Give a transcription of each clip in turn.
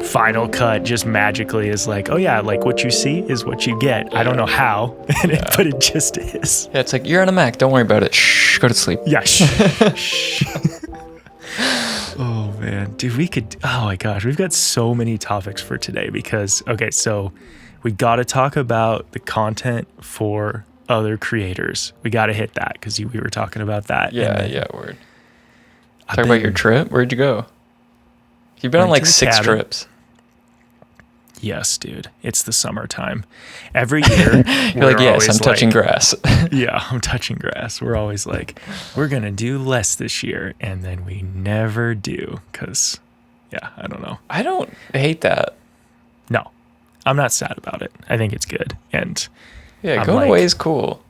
Final Cut just magically is like, oh yeah, like what you see is what you get. I don't know how, but it just is. Yeah, it's like, you're on a Mac. Don't worry about it. Shh, go to sleep. Yeah. Shh. Oh man, dude, oh my gosh, we've got so many topics for today because, okay, so we got to talk about the content for other creators. We got to hit that because we were talking about that. Yeah, word. Talk about your trip. Where'd you go? You've been on like 6 trips. Yes, dude. It's the summertime. Every year, you're like, yes, I'm touching grass. Yeah, I'm touching grass. We're always like, we're going to do less this year. And then we never do because, yeah, I don't know. I don't hate that. No, I'm not sad about it. I think it's good. And yeah, going away is cool.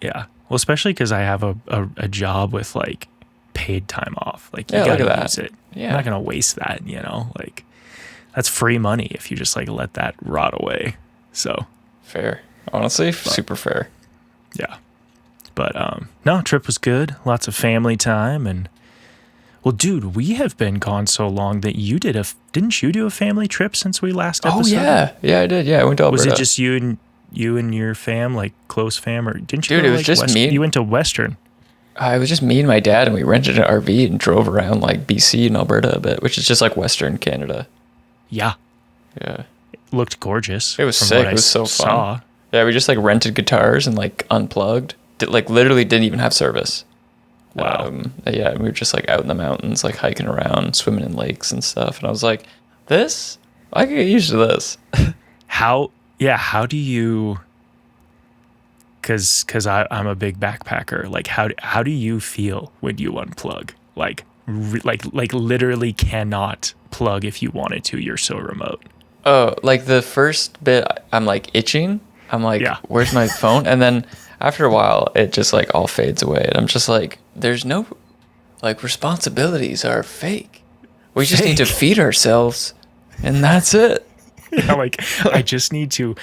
Yeah. Well, especially because I have a job with like paid time off. Like, you yeah, gotta use it. Yeah. I'm not gonna waste that, like that's free money if you just like let that rot away. So fair. Honestly, super fair. Yeah. But no, trip was good. Lots of family time. And well, dude, we have been gone so long that didn't you do a family trip since we last episode? Oh yeah, I did. Yeah, I went to Alberta. Was it just you and your fam, like close fam, or didn't you? Dude, go it was like just me. You went to Western. It was just me and my dad, and we rented an RV and drove around like BC and Alberta a bit, which is just like Western Canada. Yeah. Yeah. It looked gorgeous. It was sick. It was so fun. Yeah, we just like rented guitars and like unplugged. Like literally didn't even have service. Wow. Yeah, we were just like out in the mountains, like hiking around, swimming in lakes and stuff. And I was like, I could get used to this. How do you, cause I'm a big backpacker. Like how do you feel when you unplug? Like literally cannot plug if you wanted to. You're so remote. Oh, like the first bit, I'm like itching. I'm like, where's my phone? And then after a while, it just like all fades away. And I'm just like, there's no, like, responsibilities are fake. We just need to feed ourselves, and that's it. Yeah, like I just need to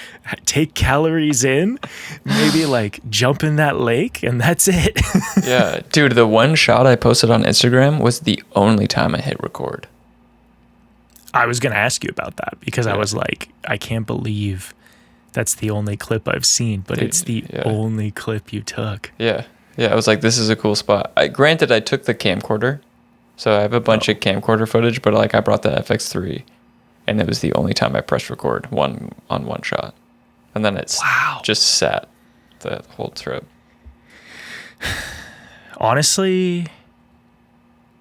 take calories in, maybe like jump in that lake, and that's it. Yeah, dude, the one shot I posted on Instagram was the only time I hit record. I was going to ask you about that because I was like, I can't believe that's the only clip I've seen, but it's the only clip you took. Yeah. Yeah, I was like, this is a cool spot. Granted, I took the camcorder, so I have a bunch of camcorder footage, but like I brought the FX3, and it was the only time I pressed record on one shot. And then it's just sat the whole trip. Honestly,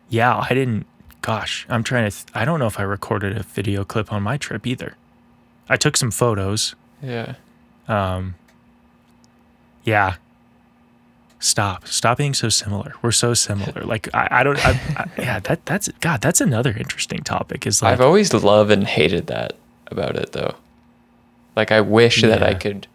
yeah, I didn't. Gosh, I'm trying to. I don't know if I recorded a video clip on my trip either. I took some photos. Yeah. Yeah. Stop being so similar. We're so similar. Like that's another interesting topic. Is like I've always loved and hated that about it though. Like I wish that I could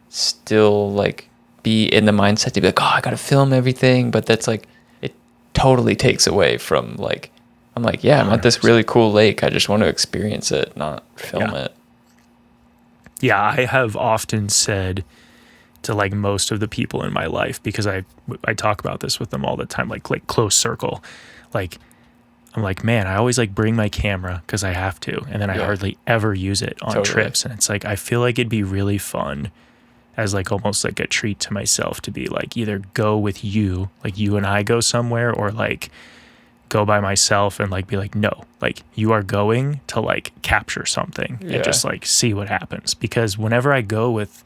still like be in the mindset to be like, oh, I gotta film everything, but that's like it totally takes away from like I'm like, yeah, I'm 100%. At this really cool lake. I just want to experience it, not film it. Yeah, I have often said to like most of the people in my life, because I talk about this with them all the time, like close circle. Like I'm like, man, I always like bring my camera because I have to, and then I hardly ever use it on trips. And it's like I feel like it'd be really fun as like almost like a treat to myself to be like either go with you, like you and I go somewhere, or like go by myself and like be like, no, like you are going to like capture something and just like see what happens. Because whenever I go with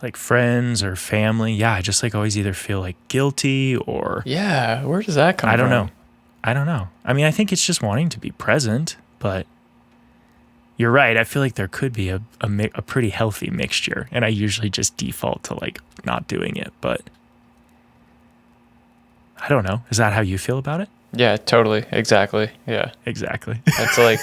like friends or family, I just like always either feel like guilty or where does that come from? I don't know. I mean, I think it's just wanting to be present, but you're right. I feel like there could be a pretty healthy mixture, and I usually just default to like not doing it, but I don't know. Is that how you feel about it? Yeah, totally. Exactly. Yeah. Exactly. It's like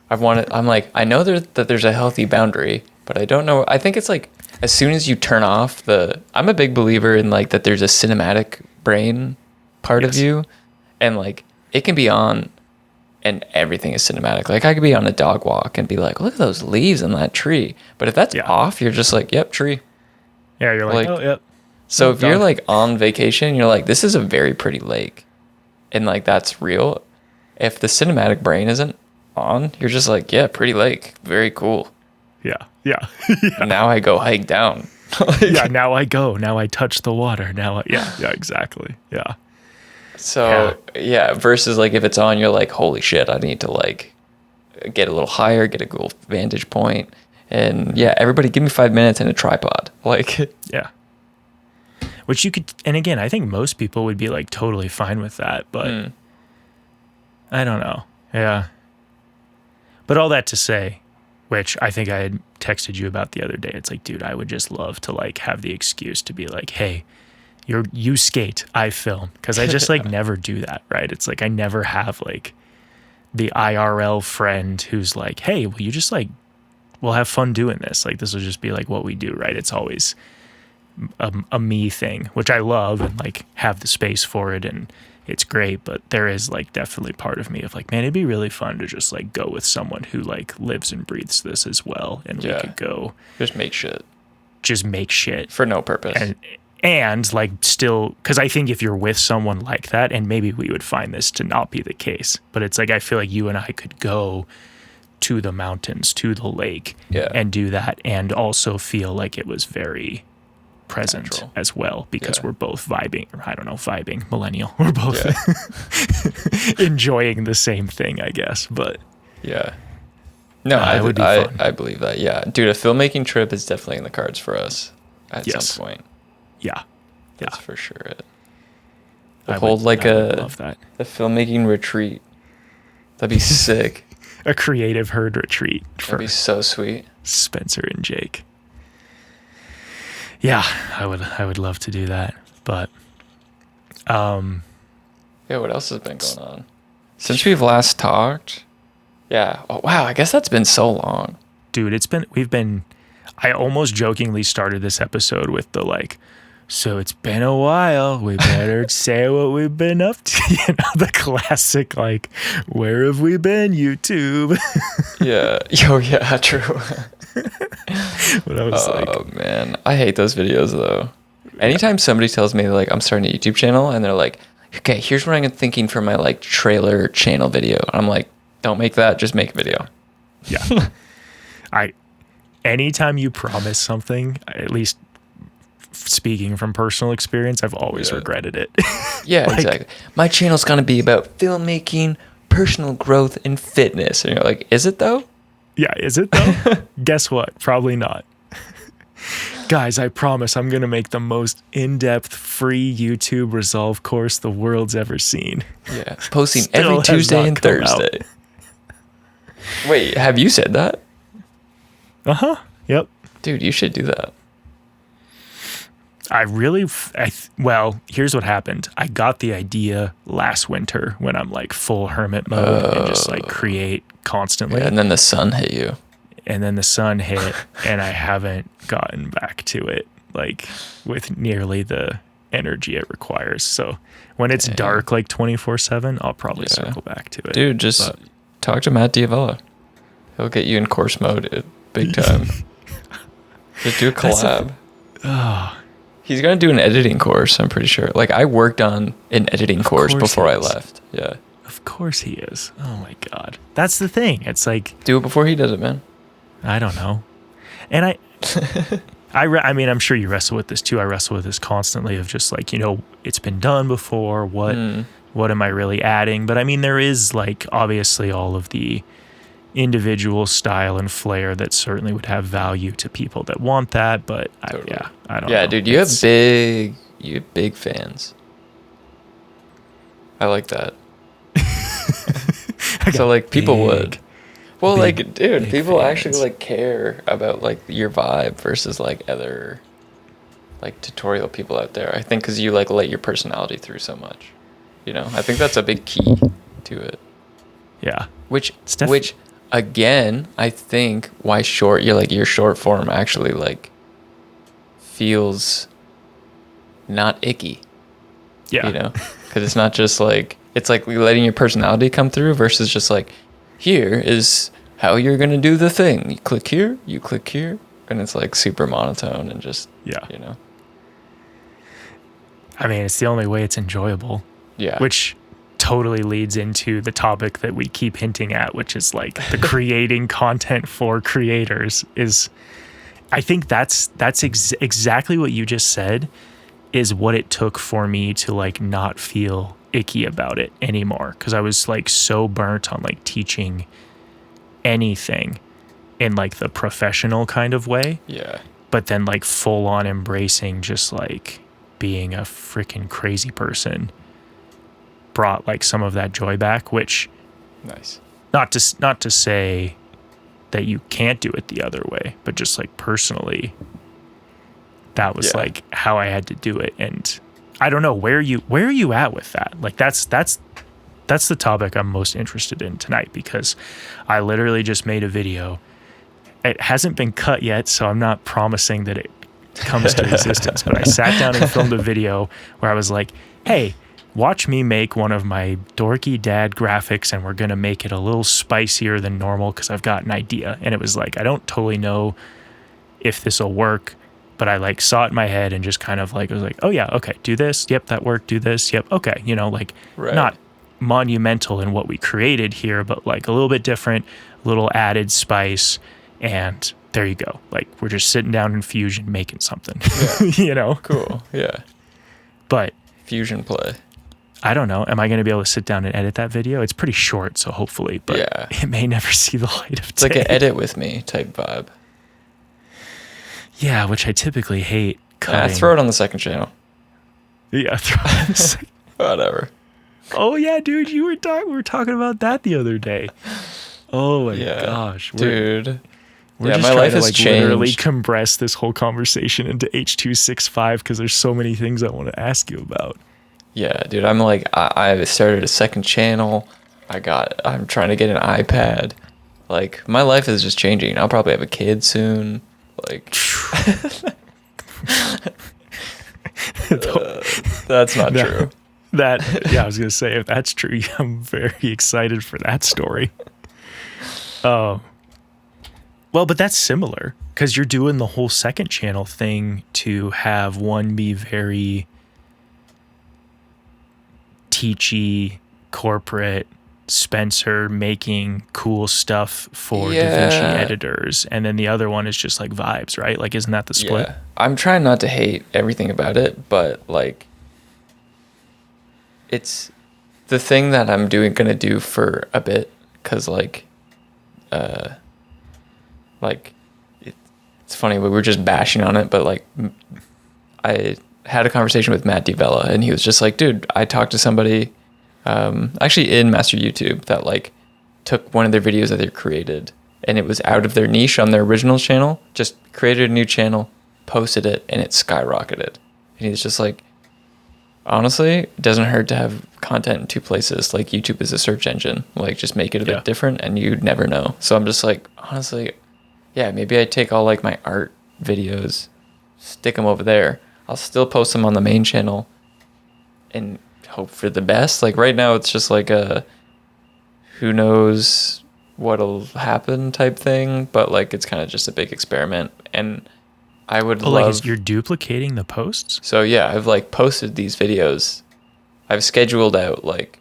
I'm like, I know that there's a healthy boundary, but I don't know. I think it's like as soon as you turn off I'm a big believer in like that there's a cinematic brain part of you, and like it can be on and everything is cinematic. Like I could be on a dog walk and be like, look at those leaves on that tree. But if that's off, you're just like, yep, tree. Yeah, you're like oh, yep. So if you're like on vacation, you're like, this is a very pretty lake. And like that's real. If the cinematic brain isn't on, you're just like, yeah, pretty lake, very cool. Yeah. Yeah. Now I go hike down. Yeah. Now I go. Now I touch the water. Yeah. Exactly. Yeah. So yeah, versus like if it's on, you're like, holy shit, I need to like get a little higher, get a cool vantage point, and yeah, everybody give me 5 minutes and a tripod. Like, yeah. Which you could, and again, I think most people would be like totally fine with that, but I don't know. Yeah. But all that to say, which I think I had texted you about the other day, it's like, dude, I would just love to like have the excuse to be like, hey, you skate, I film. Cause I just like never do that, right? It's like I never have like the IRL friend who's like, hey, will you just like, we'll have fun doing this. Like this will just be like what we do, right? It's always a me thing, which I love and like have the space for it and it's great, but there is like definitely part of me of like, man, it'd be really fun to just like go with someone who like lives and breathes this as well, and we could go just make shit for no purpose and like still, because I think if you're with someone like that, and maybe we would find this to not be the case, but it's like I feel like you and I could go to the mountains, to the lake, and do that, and also feel like it was very present natural as well, because we're both vibing, millennial, we're both enjoying the same thing, I guess. But no, I believe that. Yeah, dude, a filmmaking trip is definitely in the cards for us at some point. That's for sure it. We'll hold like a filmmaking retreat. That'd be sick. A creative herd retreat. That'd be so sweet. Spencer and Jake. Yeah, I would love to do that, but what else has been going on since we've last talked? Yeah. Oh, wow, I guess that's been so long. Dude, I almost jokingly started this episode with the like, so it's been a while, we better say what we've been up to, the classic like, where have we been, YouTube? Yeah. True. But I was oh man, I hate those videos though. Anytime somebody tells me like I'm starting a YouTube channel and they're like, okay, here's what I'm thinking for my like trailer channel video, I'm like, don't make that, just make a video. Yeah. Anytime you promise something, at least speaking from personal experience, I've always regretted it. Yeah, like, exactly. My channel's gonna be about filmmaking, personal growth, and fitness, and you're like, is it though? Yeah, is it though? Guess what? Probably not. Guys, I promise I'm going to make the most in-depth free YouTube Resolve course the world's ever seen. Yeah, posting every Tuesday and Thursday. Wait, have you said that? Uh-huh. Yep. Dude, you should do that. Well, here's what happened. I got the idea last winter when I'm like full hermit mode and just like create constantly. Yeah, and then the sun hit you. And I haven't gotten back to it like with nearly the energy it requires. So when it's dark like 24/7, I'll probably circle back to it. Dude, just talk to Matt Diavella. He'll get you in course mode big time. Just do a collab. He's going to do an editing course, I'm pretty sure. Like, I worked on an editing course before I left. Yeah. Of course he is. Oh, my God. That's the thing. It's like... Do it before he does it, man. I don't know. And I mean, I'm sure you wrestle with this, too. I wrestle with this constantly of just, like, it's been done before. What am I really adding? But, I mean, there is, like, obviously all of the individual style and flair that certainly would have value to people that want that, but totally. I don't know. Yeah, dude, you have big fans. I like that. So like people would. Well, like dude, people fans. Actually like care about like your vibe versus like other like tutorial people out there. I think cuz you like let your personality through so much. I think that's a big key to it. Yeah. Which again, I think why your short form actually like feels not icky. Yeah. Because it's not just like, it's like letting your personality come through versus just like, here is how you're going to do the thing. You click here, and it's like super monotone and just, I mean, it's the only way it's enjoyable. Yeah. Which totally leads into the topic that we keep hinting at, which is like the creating content for creators. Is I think that's exactly what you just said is what it took for me to like not feel icky about it anymore, because I was like so burnt on like teaching anything in like the professional kind of way. Yeah. But then like full on embracing just like being a freaking crazy person brought like some of that joy back, which Nice. not to say that you can't do it the other way, but just like personally, that was like how I had to do it. And I don't know, where are you at with that? Like that's the topic I'm most interested in tonight, because I literally just made a video. It hasn't been cut yet, so I'm not promising that it comes to existence, but I sat down and filmed a video where I was like, hey, watch me make one of my dorky dad graphics, and we're going to make it a little spicier than normal because I've got an idea. And it was like, I don't totally know if this will work, but I like saw it in my head and just kind of like, I was like, oh yeah, okay, do this. Yep, that worked. Do this. Yep. Okay. You know, like not monumental in what we created here, but like a little bit different, a little added spice. And there you go. Like we're just sitting down in Fusion making something, you know? Cool. Yeah. But Fusion play. I don't know. Am I going to be able to sit down and edit that video? It's pretty short, so hopefully, but it may never see the light of day. It's like an edit with me type vibe. Yeah, which I typically hate cutting. Throw it on the second channel. Yeah, throw it on the second. Whatever. Oh yeah, dude, we were talking about that the other day. Oh my gosh, dude. We're just my trying life to has like changed. literally compress this whole conversation into H.265 because there's so many things I want to ask you about. Yeah, dude. I'm like, I started a second channel. I'm trying to get an iPad. Like, my life is just changing. I'll probably have a kid soon. Like, that's not true. I was gonna say, if that's true, I'm very excited for that story. Well, but that's similar because you're doing the whole second channel thing to have one be very teachy, corporate, Spencer making cool stuff for DaVinci editors, and then the other one is just like vibes, right? Like, isn't that the split? Yeah. I'm trying not to hate everything about it, but like, it's the thing that I'm gonna do for a bit, because it's funny, we were just bashing on it, but like, I had a conversation with Matt DiVella, and he was just like, dude, I talked to somebody actually in Master YouTube that like took one of their videos that they created, and it was out of their niche on their original channel, just created a new channel, posted it, and it skyrocketed. And he's just like, honestly, it doesn't hurt to have content in two places. Like, YouTube is a search engine. Like, just make it a bit different and you'd never know. So I'm just like, honestly, yeah, maybe I take all like my art videos, stick them over there. I'll still post them on the main channel and hope for the best. Like, right now it's just like a who knows what'll happen type thing, but like, it's kind of just a big experiment. And I would love... like, you're duplicating the posts? So yeah, I've like posted these videos. I've scheduled out like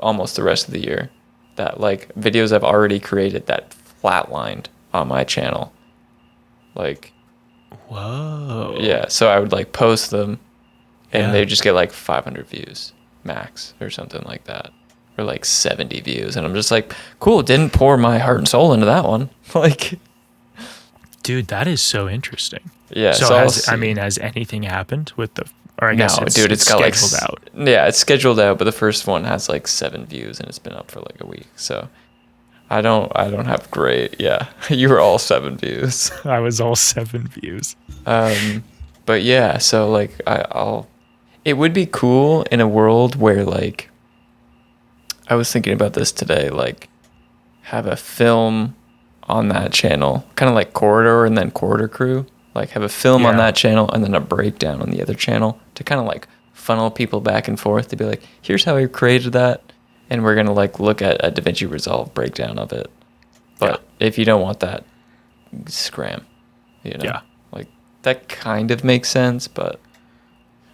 almost the rest of the year that like videos I've already created that flatlined on my channel. Like, whoa. Yeah, so I would like post them and they just get like 500 views max or something like that, or like 70 views, and I'm just like, cool, didn't pour my heart and soul into that one. Like, dude, that is so interesting. Yeah. So has anything happened with the? Or I guess it's got scheduled like, out. Yeah, it's scheduled out, but the first one has like 7 views and it's been up for like a week. So I don't have great. Yeah, you were all 7 views. I was all 7 views. But yeah, so like it would be cool in a world where like, I was thinking about this today, like have a film on that channel, kind of like Corridor and then Corridor Crew, like have a film on that channel and then a breakdown on the other channel to kind of like funnel people back and forth to be like, here's how I created that, and we're going to like look at a DaVinci Resolve breakdown of it. But if you don't want that, scram, you know? Yeah. Like, that kind of makes sense, but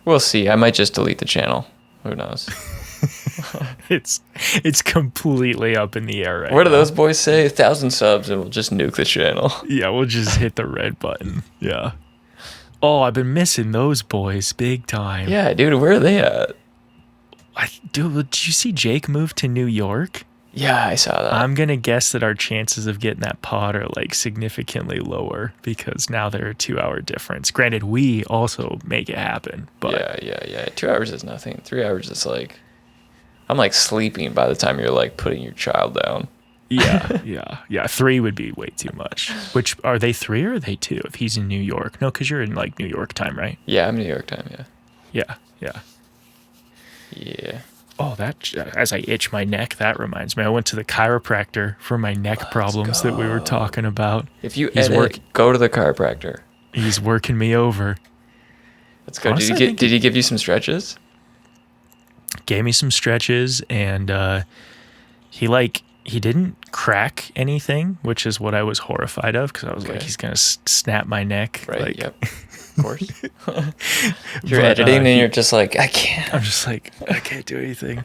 we'll see. I might just delete the channel. Who knows? it's completely up in the air right What do now. those boys say? 1,000 subs and we'll just nuke the channel. Yeah, we'll just hit the red button. Yeah. Oh, I've been missing those boys big time. Yeah, dude, where are they at? Dude, did you see Jake move to New York? Yeah, I saw that. I'm gonna guess that our chances of getting that pod are like significantly lower because now they're a 2-hour difference. Granted, we also make it happen, but yeah. 2 hours is nothing. 3 hours is like, I'm like sleeping by the time you're like putting your child down. yeah. 3 would be way too much. Which are they 3 or are they 2? If he's in New York, no, because you're in like New York time, right? Yeah, I'm New York time. Yeah. Yeah. Oh, that as I itch my neck, that reminds me. I went to the chiropractor for my neck problems that we were talking about. If you edit, go to the chiropractor. He's working me over. Let's go. Honestly, Did he give you some stretches? Gave me some stretches, and he didn't crack anything, which is what I was horrified of because I was like, he's gonna snap my neck. Right. Like, yep. Of course. You're editing and you're just like, I can't. I'm just like, I can't do anything.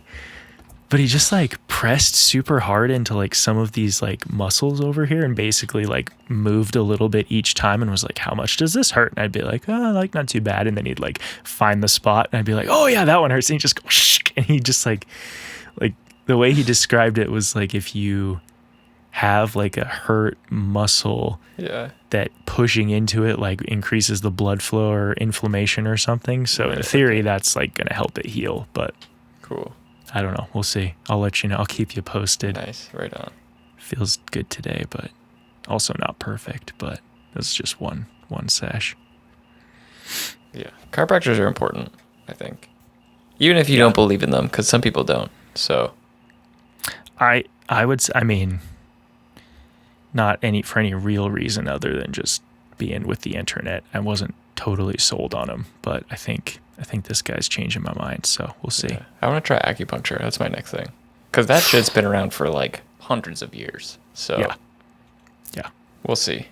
But he just like pressed super hard into like some of these like muscles over here and basically like moved a little bit each time and was like, how much does this hurt? And I'd be like, oh, like not too bad. And then he'd like find the spot and I'd be like, oh yeah, that one hurts. And he'd just go, shh. And he just like the way he described it was like if you have like a hurt muscle that pushing into it like increases the blood flow or inflammation or something. So in theory, that's like going to help it heal. But cool. I don't know. We'll see. I'll let you know. I'll keep you posted. Nice. Right on. Feels good today, but also not perfect. But it's just one sesh. Yeah. Chiropractors are important, I think. Even if you don't believe in them, because some people don't. So I would say, I mean, not for any real reason other than just being with the internet. I wasn't totally sold on him, but I think this guy's changing my mind, so we'll see. Yeah. I want to try acupuncture. That's my next thing. Because that shit's been around for like hundreds of years. So yeah. We'll see.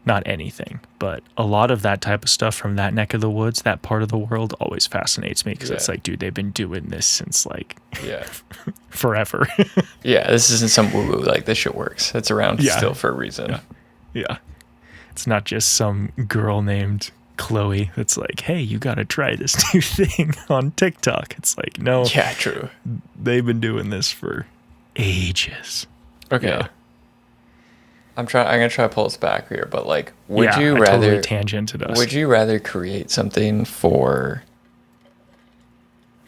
Not anything, but a lot of that type of stuff from that neck of the woods, that part of the world always fascinates me because it's like, dude, they've been doing this since like forever. Yeah, this isn't some woo-woo. Like, this shit works. It's around still for a reason. Yeah. It's not just some girl named Chloe that's like, hey, you got to try this new thing on TikTok. It's like, no. Yeah, true. They've been doing this for ages. Okay. Yeah. I'm gonna try to pull us back here, but like, would you I rather totally tangented us. Would you rather create something for?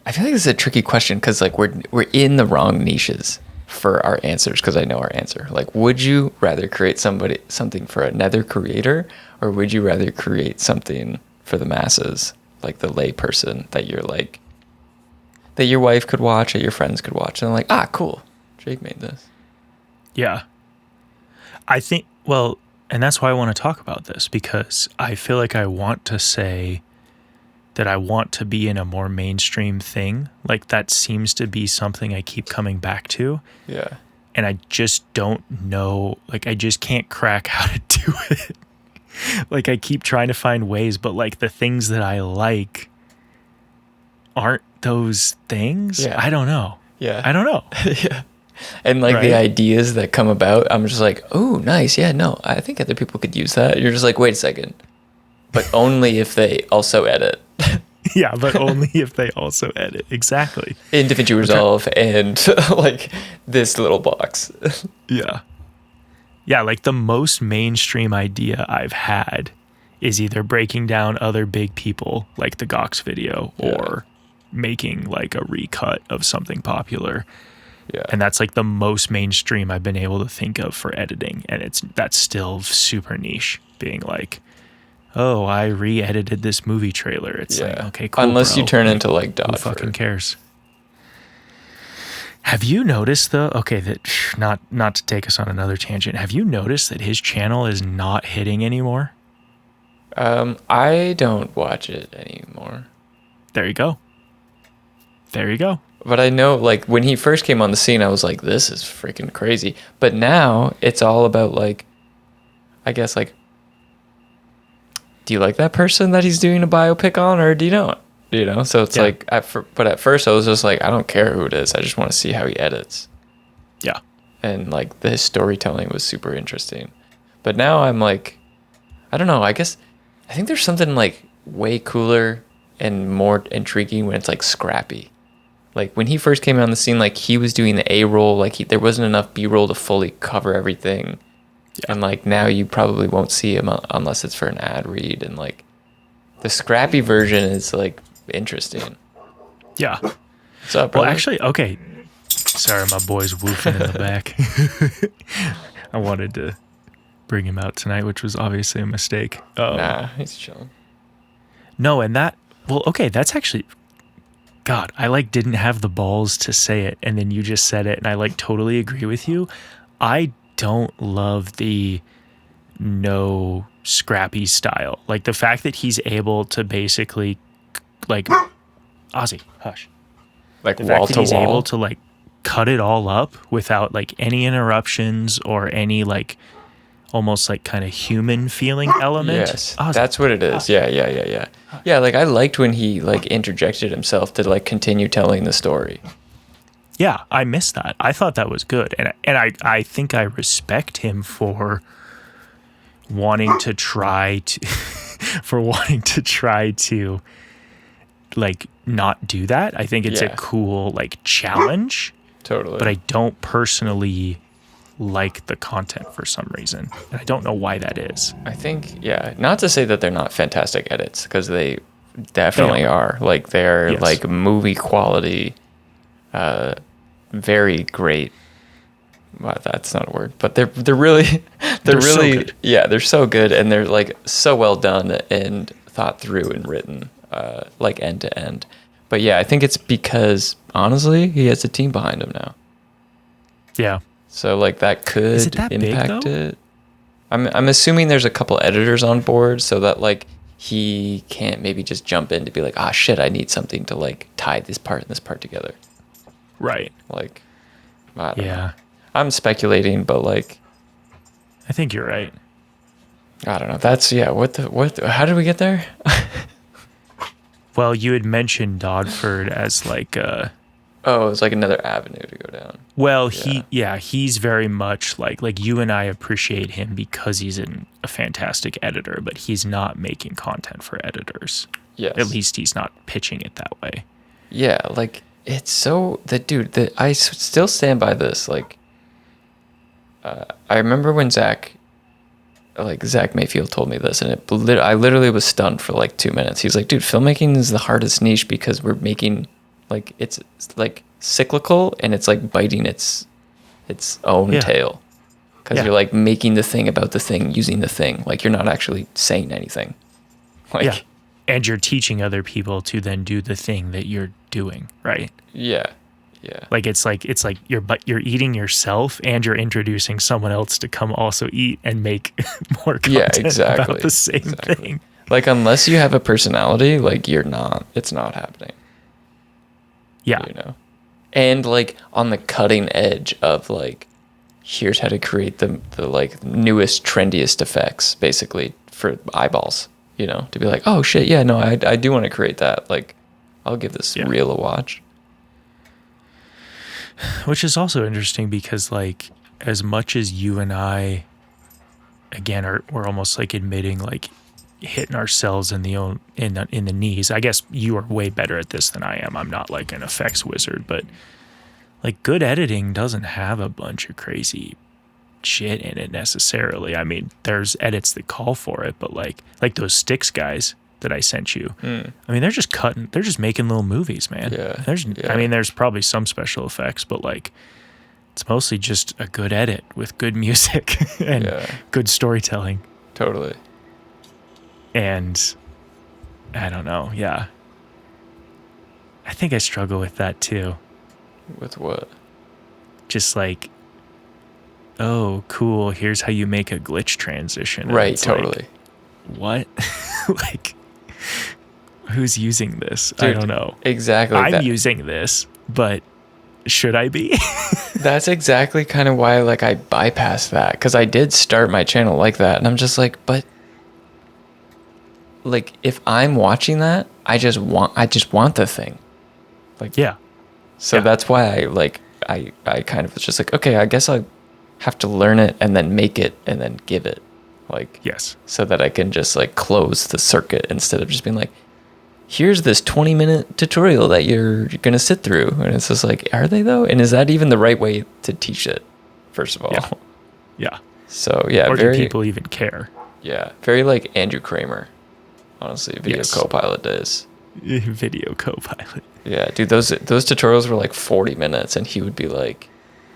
I feel like this is a tricky question because like we're in the wrong niches for our answers because I know our answer. Like, would you rather create something for another creator, or would you rather create something for the masses, like the lay person that you're like, that your wife could watch, or your friends could watch, and they're like, cool, Jake made this. Yeah. I think, well, and that's why I want to talk about this, because I feel like I want to say that I want to be in a more mainstream thing. Like, that seems to be something I keep coming back to. Yeah. And I just don't know, like, I just can't crack how to do it. Like, I keep trying to find ways, but like the things that I like aren't those things. Yeah. I don't know. Yeah. I don't know. Yeah. And like the ideas that come about, I'm just like, oh, nice. Yeah, no, I think other people could use that. You're just like, wait a second. But only if they also edit. Yeah, but only if they also edit. Exactly. In DaVinci Resolve and like this little box. Yeah. Yeah, like the most mainstream idea I've had is either breaking down other big people like the Gox video or making like a recut of something popular. Yeah. And that's like the most mainstream I've been able to think of for editing. And that's still super niche, being like, oh, I re-edited this movie trailer. It's like, okay, cool. Unless bro. you turn into like Dodger. Who fucking cares? Have you noticed though? Okay, that not to take us on another tangent. Have you noticed that his channel is not hitting anymore? I don't watch it anymore. There you go. But I know, like, when he first came on the scene, I was like, this is freaking crazy. But now it's all about, like, I guess, like, do you like that person that he's doing a biopic on, or do you not? you know? So it's Yeah. like, but at first I was just like, I don't care who it is. I just want to see how he edits. Yeah. And like his storytelling was super interesting. But now I'm like, I don't know. I think there's something like way cooler and more intriguing when it's like scrappy. Like when he first came on the scene, like he was doing the A roll, like there wasn't enough B roll to fully cover everything. Yeah. And like now you probably won't see him unless it's for an ad read. And like the scrappy version is like interesting. Yeah. What's up, Well, brother? actually, okay. Sorry, my boy's woofing in the back. I wanted to bring him out tonight, which was obviously a mistake. Nah, he's chilling. No, and that's actually, God, I like didn't have the balls to say it, and then you just said it, and I like totally agree with you. I don't love the no scrappy style. Like the fact that he's able to basically, like, Ozzy, hush. Like The wall fact that to he's wall. able to like cut it all up without like any interruptions or any like almost like kind of human feeling element. Yes, Ozzy. that's what it is. Yeah. Yeah, like I liked when he like interjected himself to like continue telling the story. Yeah, I missed that. I thought that was good, and I think I respect him for wanting to try to like not do that. I think it's a Yeah. cool like challenge, Totally. but I don't personally like the content for some reason, and I don't know why that is. I think, yeah, not to say that they're not fantastic edits, because they definitely They are. Like they're Yes. like movie quality, very great. Well, that's not a word, but they're really They're so really good. yeah, they're so good, and they're like so well done and thought through and written, like end to end. But yeah, I think it's because honestly, he has a team behind him now. Yeah. So like that could Is it that big, impact though? it. I'm assuming there's a couple editors on board so that like he can't maybe just jump in to be like, ah shit, I need something to like tie this part and this part together. Right. Like, I don't know. Yeah. I'm speculating, but like, I think you're right. I don't know. That's yeah. How did we get there? Well, you had mentioned Dodford as like Oh, it's like another avenue to go down. well, Yeah. he's very much like you and I appreciate him because he's a fantastic editor, but he's not making content for editors. Yes. At least he's not pitching it that way. Yeah, like it's so I still stand by this. Like, I remember when Zach Mayfield told me this, and I literally was stunned for like 2 minutes. He was like, "Dude, filmmaking is the hardest niche because we're making like it's like cyclical and it's like biting its own Yeah. tail because Yeah. you're like making the thing about the thing using the thing. Like you're not actually saying anything. Like, Yeah. And you're teaching other people to then do the thing that you're doing, right? yeah. Like it's like you're eating yourself and you're introducing someone else to come also eat and make more content exactly. about the same Exactly. thing. Like unless you have a personality, like it's not happening. Yeah. You know, and like on the cutting edge of like, here's how to create the like newest, trendiest effects, basically for eyeballs. You know, to be like, oh shit, yeah, no, I do want to create that. Like, I'll give this Yeah. reel a watch. Which is also interesting because like as much as you and I again we're almost like admitting like hitting ourselves in the knees. I guess you are way better at this than I am. I'm not like an effects wizard, but like good editing doesn't have a bunch of crazy shit in it necessarily. I mean, there's edits that call for it, but like those Sticks guys that I sent you. I mean, they're just making little movies, man. Yeah, I mean, there's probably some special effects, but like it's mostly just a good edit with good music and Yeah. good storytelling. Totally. And I don't know. Yeah. I think I struggle with that too. With what? Just like, oh, cool. Here's how you make a glitch transition. And Right. it's like, Totally. what? Like, who's using this? I Dude, don't know. Exactly. I'm using this, but should I be? That's exactly kind of why like I bypassed that, because I did start my channel like that, and I'm just like, but like if I'm watching that, I just want the thing. Like, Yeah. so Yeah. that's why I kind of was just like, okay, I guess I have to learn it and then make it and then give it, like, Yes. so that I can just like close the circuit instead of just being like, here's this 20-minute tutorial that you're going to sit through. And it's just like, are they though? And is that even the right way to teach it, first of all? Yeah. Yeah. So yeah, Or very, do people even care? yeah, very like Andrew Kramer, honestly, Video Yes. Copilot days. Video Copilot. Yeah, dude, those tutorials were like 40 minutes, and he would be like,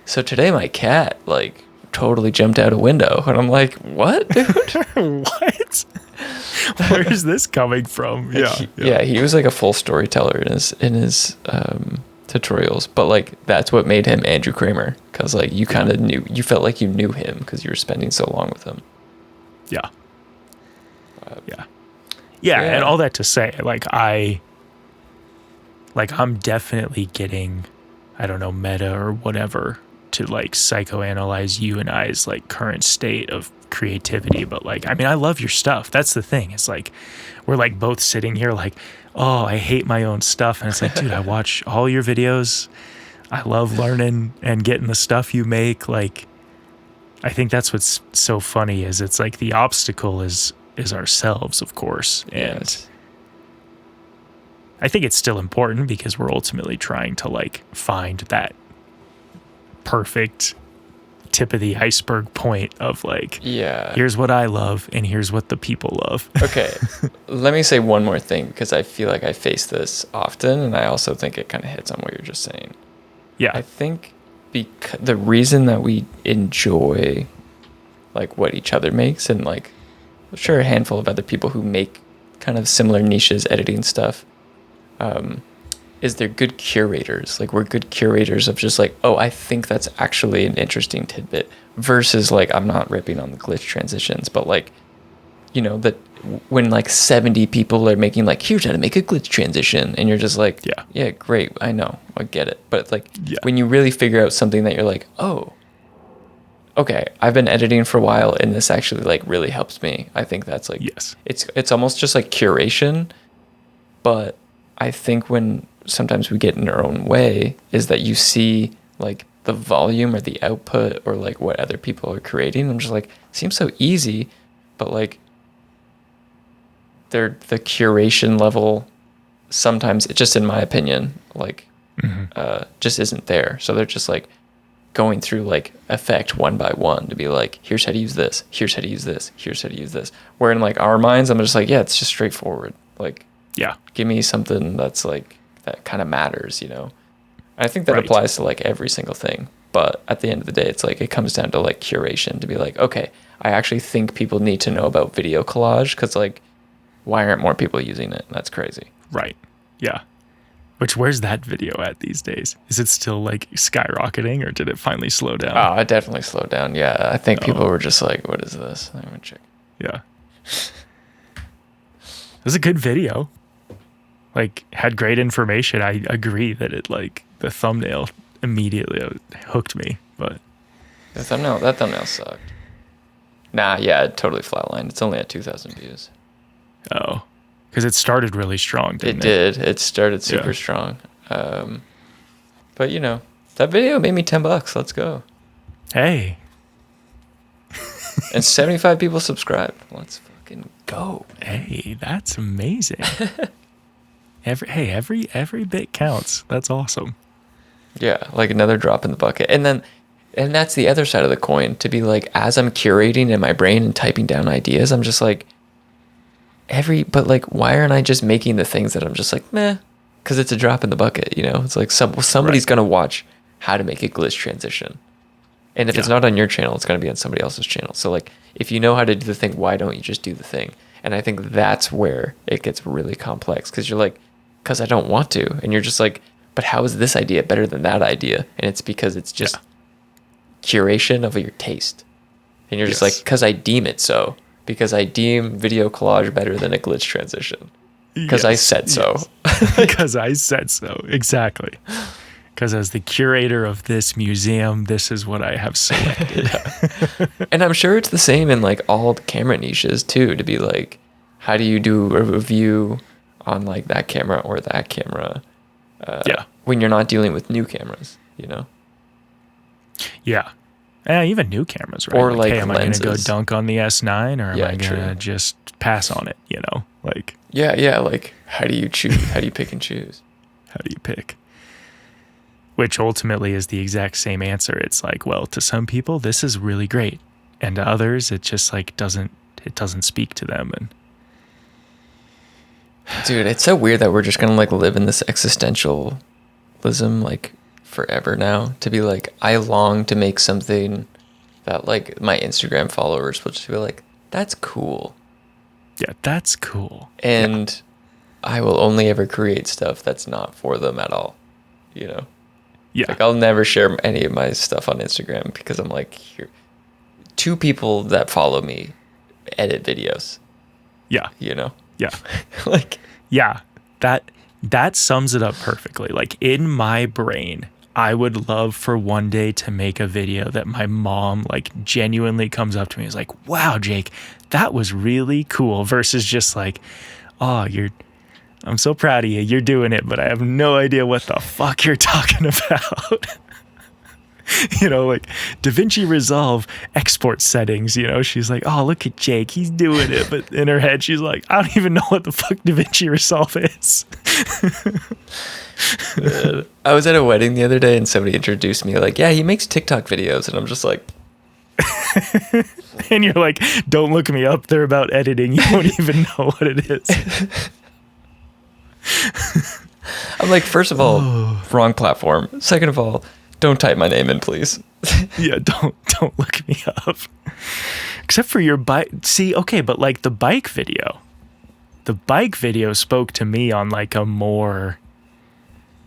so today my cat like totally jumped out a window, and I'm like, what, dude? What? Where's this coming from? Yeah. He was like a full storyteller in his tutorials, but like that's what made him Andrew Kramer, because like you kind of you felt like you knew him because you were spending so long with him. Yeah. Yeah, and all that to say, like I'm definitely getting, I don't know, meta or whatever to like psychoanalyze you and I's like current state of creativity. But like, I mean, I love your stuff. That's the thing. It's like, we're like both sitting here like, oh, I hate my own stuff. And it's like, dude, I watch all your videos. I love learning and getting the stuff you make. Like, I think that's what's so funny is it's like the obstacle is ourselves, of course. And Yes. I think it's still important because we're ultimately trying to like find that perfect tip of the iceberg point of like, Yeah. here's what I love and here's what the people love. Okay, let me say one more thing, because I feel like I face this often, and I also think it kind of hits on what you're just saying. Yeah. I think the reason that we enjoy like what each other makes, and like sure a handful of other people who make kind of similar niches, editing stuff, is they're good curators. Like we're good curators of just like, oh, I think that's actually an interesting tidbit, versus like, I'm not ripping on the glitch transitions, but like, you know, that when like 70 people are making like, here's how to make a glitch transition, and you're just like, yeah, great, I know, I get it. But like, when you really figure out something that you're like, oh, okay, I've been editing for a while and this actually like really helps me, I think that's like, Yes. it's almost just like curation. But I think when sometimes we get in our own way is that you see like the volume or the output or like what other people are creating. I'm just like, seems so easy, but like the curation level, sometimes it just, in my opinion, like just isn't there. So they're just like going through like effect one by one to be like, here's how to use this, here's how to use this, here's how to use this. Where in like our minds, I'm just like, yeah, it's just straightforward. Like, Yeah. give me something that's like, that kind of matters, you know? I think that Right. applies to like every single thing. But at the end of the day, it's like, it comes down to like curation, to be like, okay, I actually think people need to know about video collage, because like, why aren't more people using it? That's crazy. Right. Yeah. Which, where's that video at these days? Is it still like skyrocketing or did it finally slow down? Oh, it definitely slowed down. Yeah, I think people were just like, what is this? I'm gonna check. Yeah. It was a good video. Like, had great information. I agree that it, like, the thumbnail immediately hooked me, but That thumbnail sucked. Nah, yeah, it totally flatlined. It's only at 2,000 views. oh, because it started really strong, It didn't it? did. It started super Yeah. strong. But you know, that video made me $10. Let's go. Hey, And 75 people subscribed. Let's fucking go. hey, that's amazing. every bit counts. That's awesome. Yeah, like another drop in the bucket. And that's the other side of the coin, to be like, as I'm curating in my brain and typing down ideas, I'm just like, but like, why aren't I just making the things that I'm just like, meh, because it's a drop in the bucket, you know? It's like somebody's going to watch how to make a glitch transition. And if it's not on your channel, it's going to be on somebody else's channel. So like, if you know how to do the thing, why don't you just do the thing? And I think that's where it gets really complex, because you're like, because I don't want to. And you're just like, but how is this idea better than that idea? And it's because it's just curation of your taste. And you're just like, because I deem it so. Because I deem video collage better than a glitch transition. Because I said so. Because I said so. Exactly. Because as the curator of this museum, this is what I have selected. And I'm sure it's the same in like all the camera niches too, to be like, how do you do a review on like that camera or that camera. Yeah. When you're not dealing with new cameras, you know? Yeah. Even new cameras, right? Or, like, hey, am I going to go lenses. dunk on the S9 or am Yeah, I going true. to just pass on it, you know? Like, Yeah, like, how do you choose? How do you pick and choose? how do you pick? Which ultimately is the exact same answer. It's like, well, to some people, this is really great. And to others, it just, like, doesn't speak to them. And Dude, it's so weird that we're just gonna like live in this existentialism like forever now. To be like, I long to make something that like my Instagram followers will just be like, that's cool. yeah, that's cool. And I will only ever create stuff that's not for them at all. You know? Yeah. Like I'll never share any of my stuff on Instagram because I'm like, here, 2 people that follow me edit videos, Yeah. you know? Yeah. Like, Yeah. That sums it up perfectly. Like in my brain, I would love for one day to make a video that my mom like genuinely comes up to me and is like, wow, Jake, that was really cool, versus just like, oh, I'm so proud of you. You're doing it, but I have no idea what the fuck you're talking about. You know, like DaVinci Resolve export settings, you know, she's like, oh, look at Jake, he's doing it. But in her head, she's like, I don't even know what the fuck DaVinci Resolve is. I was at a wedding the other day and somebody introduced me like, yeah, he makes TikTok videos. And I'm just like, And you're like, don't look me up. They're about editing. You won't even know what it is. I'm like, first of all, wrong platform. Second of all, don't type my name in, please. Yeah, don't look me up. Except for your bike. See, okay, but like the bike video spoke to me on like a more,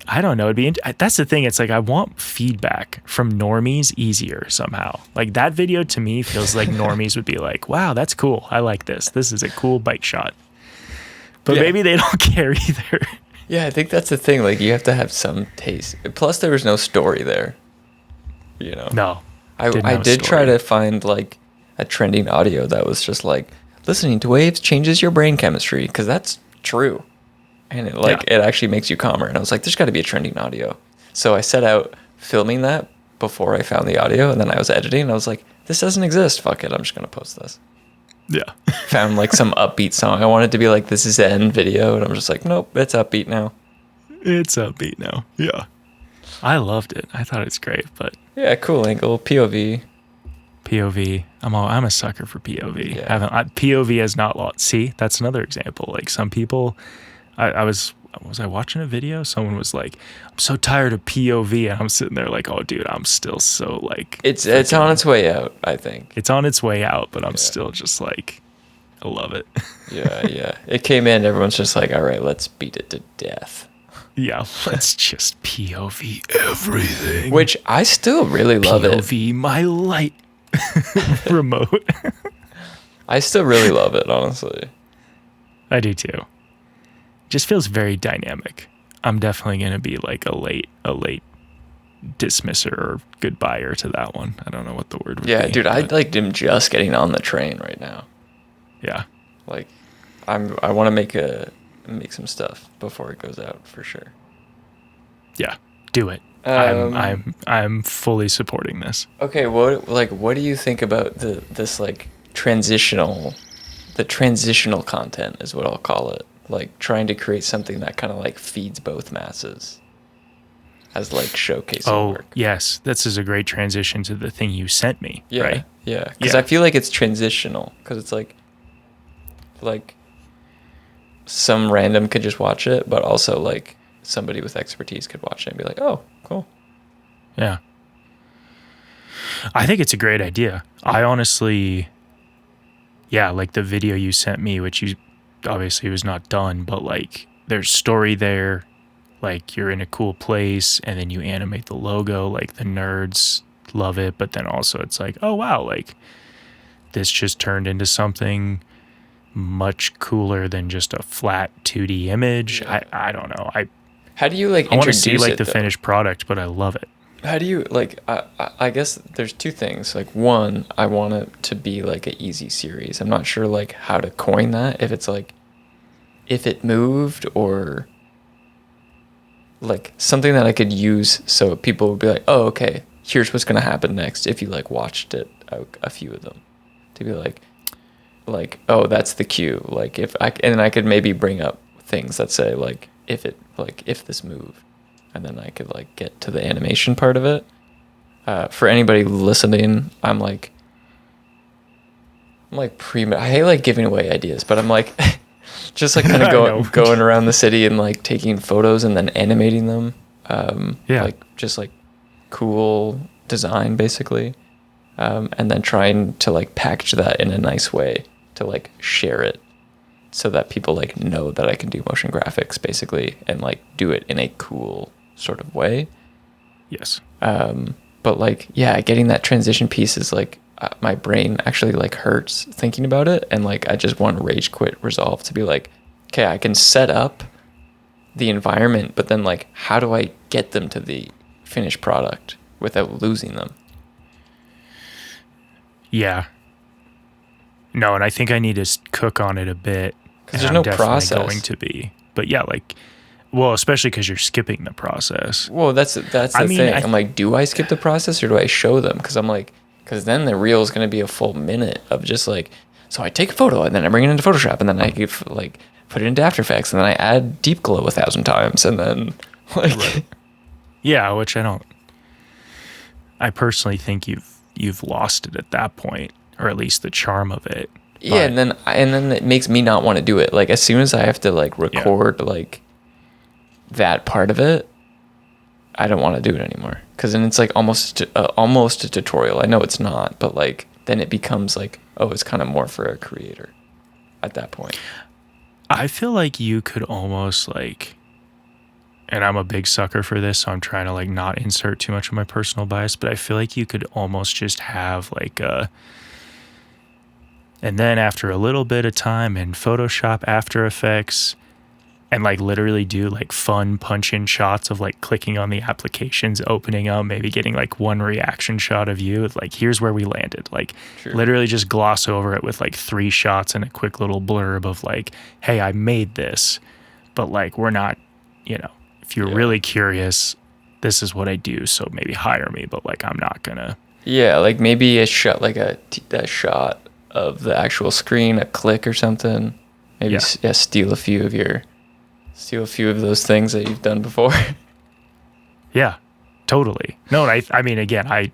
I don't know, it'd be, that's the thing. It's like, I want feedback from normies easier somehow. Like that video to me feels like normies would be like, wow, that's cool. I like this. This is a cool bike shot. But Yeah. maybe they don't care either. Yeah, I think that's the thing. Like, you have to have some taste. Plus, there was no story there. You know? No. I no did try story. to find like a trending audio that was just like, listening to waves changes your brain chemistry, because that's true. And it actually makes you calmer. And I was like, there's got to be a trending audio. So I set out filming that before I found the audio, and then I was editing, and I was like, this doesn't exist. Fuck it, I'm just gonna post this. Yeah. Found like some upbeat song. I wanted to be like, this is the end video, and I'm just like, nope, it's upbeat now. It's upbeat now. Yeah. I loved it. I thought it's great, but Yeah, cool angle, POV. POV. I'm a sucker for POV. Yeah. POV has not lost. See, that's another example. Like some people, I was I watching a video? Someone was like, I'm so tired of POV, and I'm sitting there like, oh, dude, I'm still so like. It's on its way out, I think. It's on its way out, but I'm still just like, I love it. Yeah. It came in, everyone's just like, all right, let's beat it to death. Yeah, let's just POV everything. Which I still really love POV my light remote. I still really love it, honestly. I do too. Just feels very dynamic. I'm definitely gonna be like a late dismisser or goodbyer to that one. I don't know what the word would be. Yeah, dude, I but like am just getting on the train right now. yeah. Like, I want to make some stuff before it goes out for sure. Yeah. Do it. I'm fully supporting this. Okay, what do you think about this like transitional content is what I'll call it. Like trying to create something that kind of like feeds both masses as like showcasing work. Yes. This is a great transition to the thing you sent me. Yeah. Right? Yeah. Because Yeah. I feel like it's transitional because it's like some random could just watch it, but also like somebody with expertise could watch it and be like, oh, cool. Yeah. I think it's a great idea. I honestly, like the video you sent me, which you obviously was not done, but like there's story there. Like you're in a cool place and then you animate the logo, like the nerds love it. But then also it's like, oh, wow, like this just turned into something much cooler than just a flat 2D image. Yeah. I don't know. How do you like I want to introduce see like it, the though? finished product, but I love it. How do you like? I guess there's two things. Like one, I want it to be like an easy series. I'm not sure like how to coin that. If it's like if it moved, or like something that I could use so people would be like, oh, okay, here's what's going to happen next if you like watched it, a few of them, to be like, oh, that's the cue. Like and I could maybe bring up things that say like, if this moved, and then I could like get to the animation part of it. For anybody listening, I'm like I hate like giving away ideas, but I'm like just like kind of going around the city and like taking photos and then animating them. Like just like cool design basically. And then trying to like package that in a nice way to like share it so that people like know that I can do motion graphics basically, and like do it in a cool sort of way. Yes. But like, yeah, getting that transition piece is like, my brain actually like hurts thinking about it. And like, I just want to rage quit Resolve to be like, okay, I can set up the environment, but then like, how do I get them to the finished product without losing them? Yeah. No, and I think I need to cook on it a bit. Because there's no process. Going to be. But yeah, like, well, especially because you're skipping the process. Well, that's the thing. I'm like, do I skip the process or do I show them? Because then the reel is going to be a full minute of just like, so I take a photo and then I bring it into Photoshop and then I give, like put it into After Effects and then I add deep glow 1,000 times and then like, right. Yeah, which I personally think you've lost it at that point, or at least the charm of it. Yeah, and then it makes me not want to do it. Like as soon as I have to like record like that part of it, I don't want to do it anymore. Because then it's like almost a tutorial. I know it's not, but like then it becomes like, oh, it's kind of more for a creator at that point. I feel like you could almost like, and I'm a big sucker for this, so I'm trying to like not insert too much of my personal bias, but I feel like you could almost just have like and then after a little bit of time in Photoshop, After Effects, and like literally do like fun punch-in shots of like clicking on the applications, opening up, maybe getting like one reaction shot of you, like here's where we landed. Like literally just gloss over it with like 3 shots and a quick little blurb of like, hey, I made this, but like we're not, if you're really curious, this is what I do, so maybe hire me, but like I'm not gonna. Yeah, like maybe a shot, like a shot of the actual screen, a click or something. Maybe steal a few of those things that you've done before. Yeah, totally. No, I mean, again, I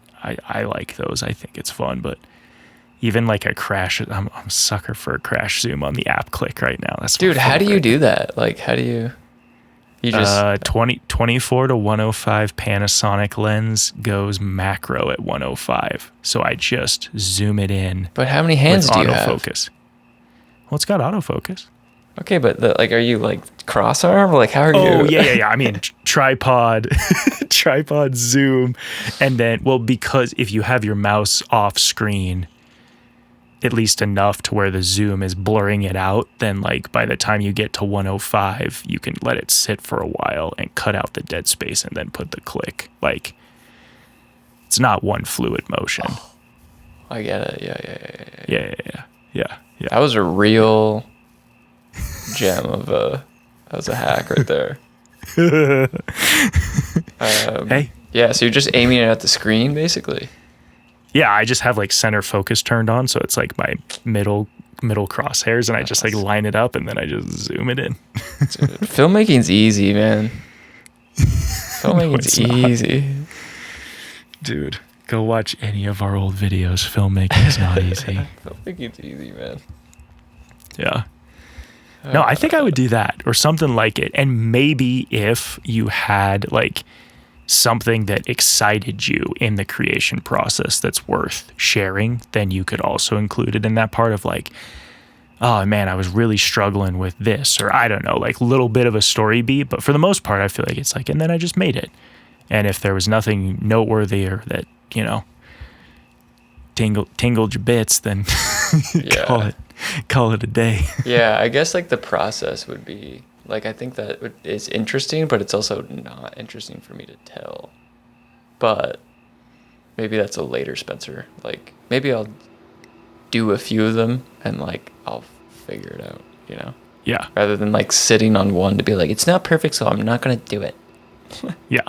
like those. I think it's fun, but even like a crash, I'm a sucker for a crash zoom on the app click right now. That's dude. How do you do that? Like, how do you? You just 24 to 105 Panasonic lens goes macro at 105. So I just zoom it in. But how many hands do you have? Autofocus. Well, it's got autofocus. Okay, but like, are you like cross arm? Like, how are you? Oh, yeah. I mean, tripod zoom. And then, well, because if you have your mouse off screen, at least enough to where the zoom is blurring it out, then like by the time you get to 105, you can let it sit for a while and cut out the dead space and then put the click. Like, it's not one fluid motion. Oh, I get it. Yeah. That was a real gem of that was a hack right there. Hey. Yeah, so you're just aiming it at the screen basically. Yeah, I just have like center focus turned on, so it's like my middle crosshairs, and I just like line it up and then I just zoom it in. Dude, filmmaking's easy, man. Filmmaking's easy. Dude, go watch any of our old videos. Filmmaking's not easy. Filmmaking's easy, man. Yeah. No, I think I would do that or something like it. And maybe if you had like something that excited you in the creation process that's worth sharing, then you could also include it in that part of like, oh man, I was really struggling with this, or I don't know, like a little bit of a story beat. But for the most part, I feel like it's like, and then I just made it. And if there was nothing noteworthy or that, tingled your bits, then call it a day. Yeah, I guess like the process would be like, I think that is interesting, but it's also not interesting for me to tell. But maybe that's a later Spencer. Like maybe I'll do a few of them and like I'll figure it out, Yeah. rather than like sitting on one to be like, it's not perfect, so I'm not going to do it. Yeah.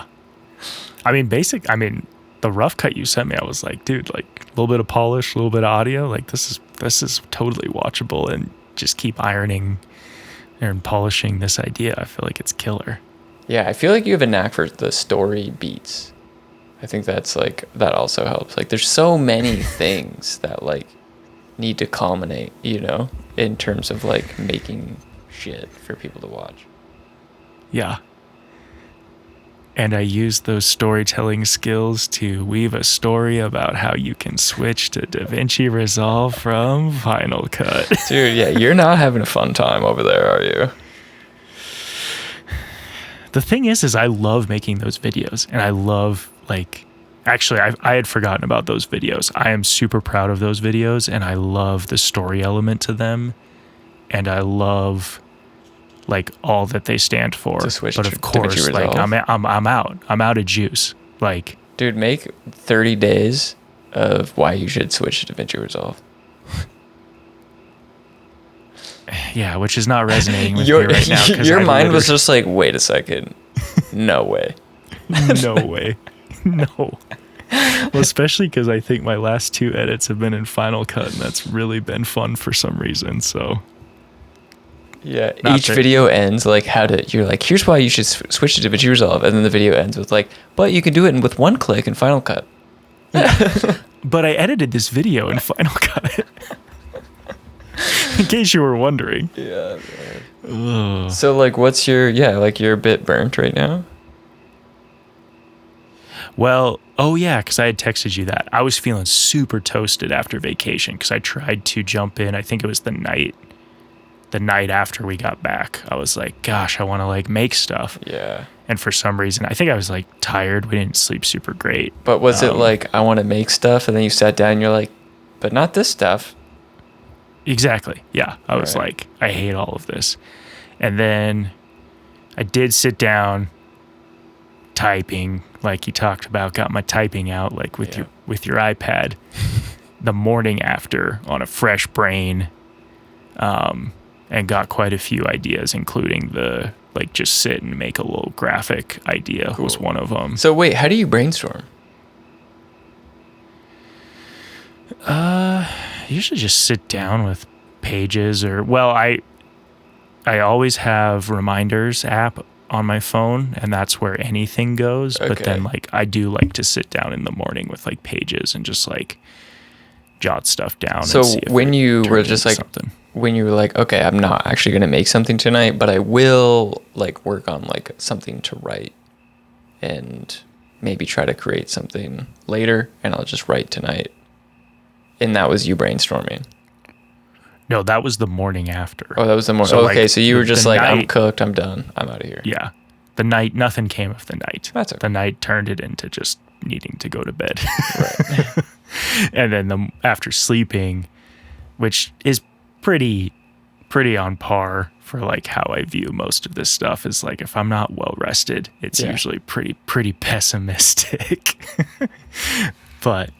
I mean, the rough cut you sent me, I was like, dude, like a little bit of polish, a little bit of audio, like this is totally watchable, and just keep ironing and polishing this idea. I feel like it's killer. Yeah, I feel like you have a knack for the story beats. I think that's like, that also helps. Like there's so many things that like need to culminate, you know, in terms of like making shit for people to watch. Yeah. And I used those storytelling skills to weave a story about how you can switch to DaVinci Resolve from Final Cut. Dude, yeah, you're not having a fun time over there, are you? The thing is I love making those videos, and I love, like, actually, I had forgotten about those videos. I am super proud of those videos, and I love the story element to them, and I love, like, all that they stand for. To switch but to of course, DaVinci like, Resolve. I'm out of juice. Like, Dude, make 30 days of why you should switch to DaVinci Resolve. yeah, which is not rezenating with Your, me right now. 'Cause your I mind was literally- just like, wait a second. No way. no way. No. Well, especially because I think my last 2 edits have been in Final Cut, and that's really been fun for some reason. So, Yeah, Not each that- video ends like you're like, here's why you should switch to DaVinci Resolve, and then the video ends with like, but you can do it with one click in Final Cut. but I edited this video in Final Cut. In case you were wondering. Yeah. Ugh. So like, what's your like you're a bit burnt right now? Well, oh yeah, because I had texted you that. I was feeling super toasted after vacation because I tried to jump in. I think it was the night after we got back. I was like, gosh, I want to like make stuff. Yeah. And for some reason, I think I was like tired. We didn't sleep super great. But was it like, I want to make stuff, and then you sat down and you're like, but not this stuff? Exactly. Yeah. I was Right. like, I hate all of this. And then I did sit down typing, like you talked about, got my typing out like with your iPad the morning after on a fresh brain, and got quite a few ideas, including the like just sit and make a little graphic idea was Cool. one of them. So wait, how do you brainstorm? I usually just sit down with pages, or well, I always have reminders app on my phone, and that's where anything goes. But Okay. then like I do like to sit down in the morning with like pages and just like jot stuff down. So and see if when it you were turns just into like, something. when you were like, okay, I'm not actually going to make something tonight, but I will like work on like something to write and maybe try to create something later, and I'll just write tonight. And that was you brainstorming. No, that was the morning after. Oh, that was the morning. So, Okay, like, so you were just the like, I'm night- cooked, I'm done, I'm out of here. Yeah. The night, nothing came of the night. That's okay. The night turned it into just needing to go to bed. Right. And then after sleeping, which is pretty on par for like how I view most of this stuff, is like if I'm not well rested, it's Yeah. usually pretty pessimistic. But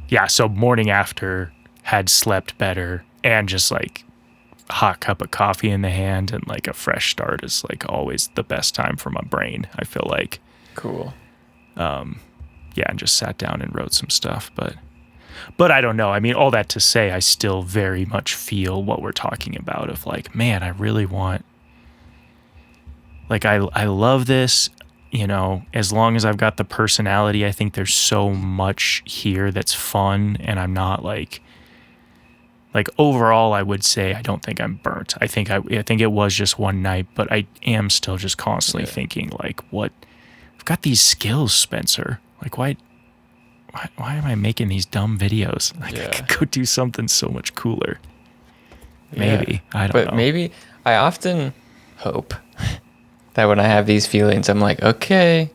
yeah, so morning after, had slept better, and just like hot cup of coffee in the hand and like a fresh start is like always the best time for my brain, I feel like. Cool. Yeah, and just sat down and wrote some stuff, but I don't know. I mean, all that to say, I still very much feel what we're talking about of like, man, I really want, like, I love this, you know, as long as I've got the personality. I think there's so much here that's fun, and I'm not like overall, I would say I don't think I'm burnt. I think it was just one night, but I am still just constantly thinking like, what, I've got these skills, Spencer. Like, why am I making these dumb videos? Like, I Yeah. could go do something so much cooler. Yeah. Maybe. I don't But know. maybe I often hope that when I have these feelings, I'm like, okay,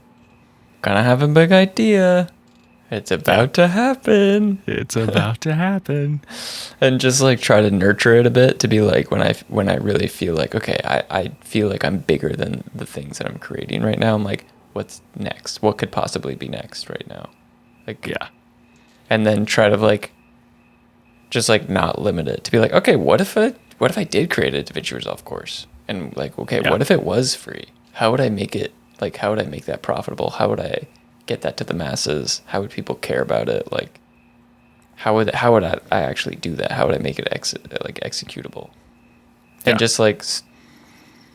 gonna have a big idea. It's about to happen. It's about to happen. And just like try to nurture it a bit to be like, when I really feel like, okay, I feel like I'm bigger than the things that I'm creating right now. I'm like, what's next? What could possibly be next right now? Like, Yeah. and then try to like, just like not limit it to be like, okay, what if I did create a DaVinci Resolve course? And like, okay, Yeah. what if it was free? How would I make it, like, how would I make that profitable? How would I get that to the masses? How would people care about it? Like, how would I actually do that? How would I make it executable? And Yeah. just like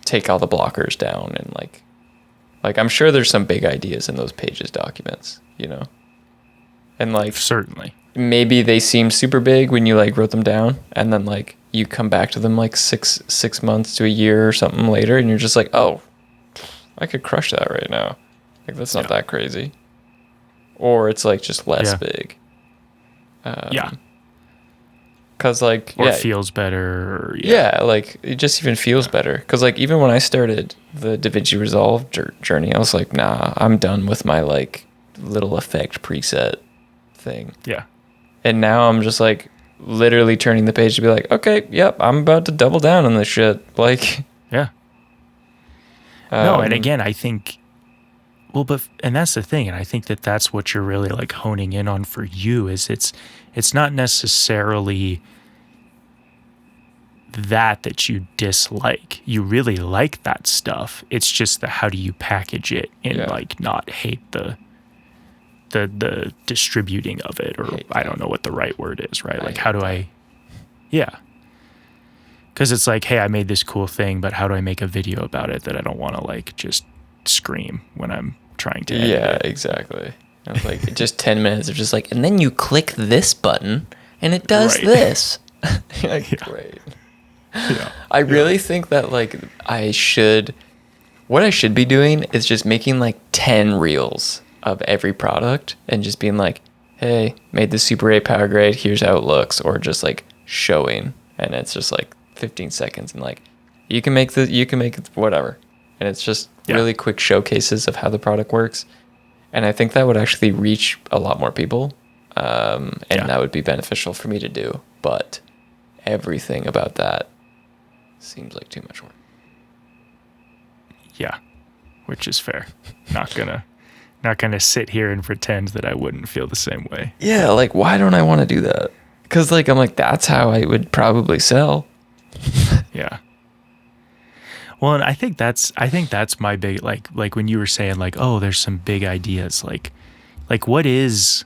take all the blockers down and like I'm sure there's some big ideas in those pages documents, you know? And like Certainly. maybe they seem super big when you like wrote them down, and then like you come back to them like six months to a year or something later, and you're just like, oh, I could crush that right now. Like that's not that crazy. Or it's like just less big. Yeah. Cause like Or it feels better. Or, yeah, like it just even feels better. Cause like even when I started the DaVinci Resolve journey, I was like, nah, I'm done with my like little effect preset thing. Yeah. And now I'm just like literally turning the page to be like, okay, yep, I'm about to double down on this shit. Like, yeah. No, and again, I think, well, and that's the thing, and I think that that's what you're really like honing in on for you is it's not necessarily that you dislike. You really like that stuff. It's just the how do you package it and like not hate the distributing of it, or I don't know what the right word is, right? Like how do I, because it's like, hey, I made this cool thing, but how do I make a video about it that I don't want to like just scream when I'm trying to edit it? Exactly. I was like just 10 minutes of just like, and then you click this button and it does this. Like, great. Yeah. I really think that like what I should be doing is just making like 10 reels of every product and just being like, hey, made this Super 8 power grade, here's how it looks, or just like showing, and it's just like 15 seconds and like you can make it whatever, and it's just really quick showcases of how the product works. And I think that would actually reach a lot more people, and that would be beneficial for me to do. But everything about that seems like too much work. Yeah, which is fair. Not gonna sit here and pretend that I wouldn't feel the same way. Yeah, like why don't I want to do that? Because like I'm like that's how I would probably sell. Yeah. Well, and I think that's my big like when you were saying like, oh, there's some big ideas, like what is,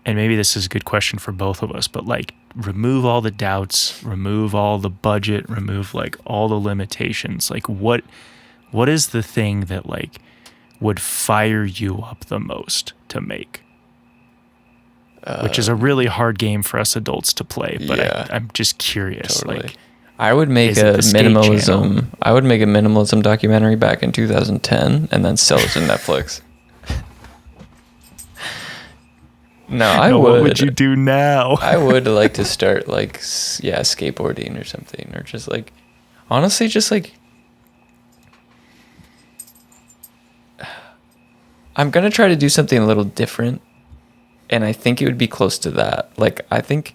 and maybe this is a good question for both of us, but like remove all the doubts, remove all the budget, remove like all the limitations. Like what is the thing that like would fire you up the most to make? Which is a really hard game for us adults to play, but I'm just curious. Totally. Like, I would make a minimalism documentary back in 2010 and then sell it to Netflix. No, what would you do now? I would like to start like skateboarding or something, or just like honestly just like I'm going to try to do something a little different, and I think it would be close to that. Like I think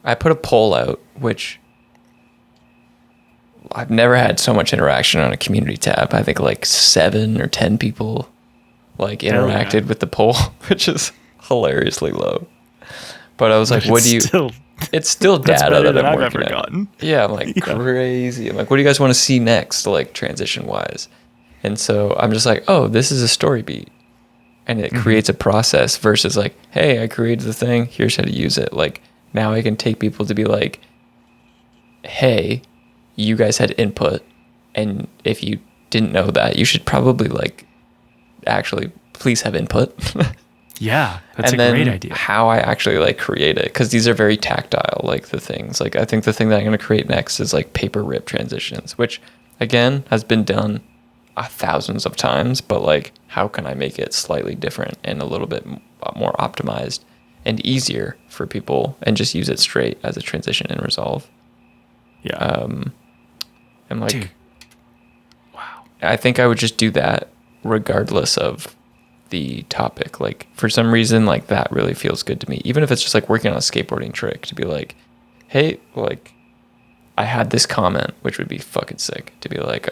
I put a poll out, which I've never had so much interaction on a community tab. I think like 7 or 10 people like interacted with the poll, which is hilariously low. But I was like, what do you... It's still data that I'm working on. Yeah, I'm like crazy. I'm like, what do you guys want to see next, like transition-wise? And so I'm just like, oh, this is a story beat. And it creates a process versus like, hey, I created the thing. Here's how to use it. Like now I can take people to be like, hey, you guys had input, and if you didn't know that, you should probably like actually please have input. Yeah, that's a great idea. How I actually like create it, because these are very tactile, like the things. Like I think the thing that I'm going to create next is like paper rip transitions, which again has been done thousands of times, but like how can I make it slightly different and a little bit more optimized and easier for people, and just use it straight as a transition in Resolve. Yeah. And like, dude. Wow. I think I would just do that regardless of the topic. Like for some reason, like that really feels good to me. Even if it's just like working on a skateboarding trick, to be like, hey, like I had this comment, which would be fucking sick, to be like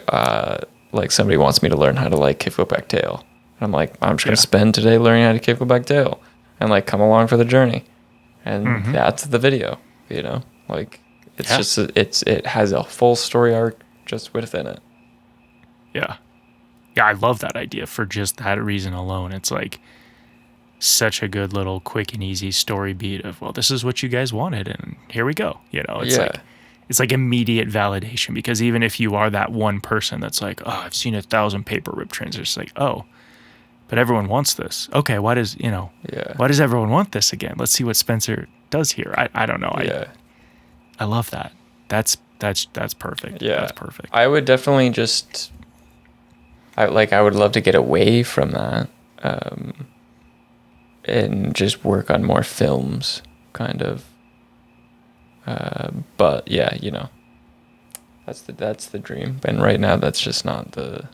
somebody wants me to learn how to like kickflip back tail. And I'm like, I'm just going to spend today learning how to kickflip back tail and like come along for the journey. And that's the video, you know, like It's Yeah. just it has a full story arc just within it. Yeah. Yeah, I love that idea for just that reason alone. It's like such a good little quick and easy story beat of, well, this is what you guys wanted and here we go. You know, Yeah. it's like immediate validation, because even if you are that one person that's like, oh, I've seen 1,000 paper rip trains, it's like, oh, but everyone wants this. Okay, why does Yeah. why does everyone want this again? Let's see what Spencer does here. I don't know. Yeah. I love that. That's perfect. Yeah. That's perfect. I would definitely just I would love to get away from that. And just work on more films, kind of. But yeah, that's the dream. And right now, that's just not it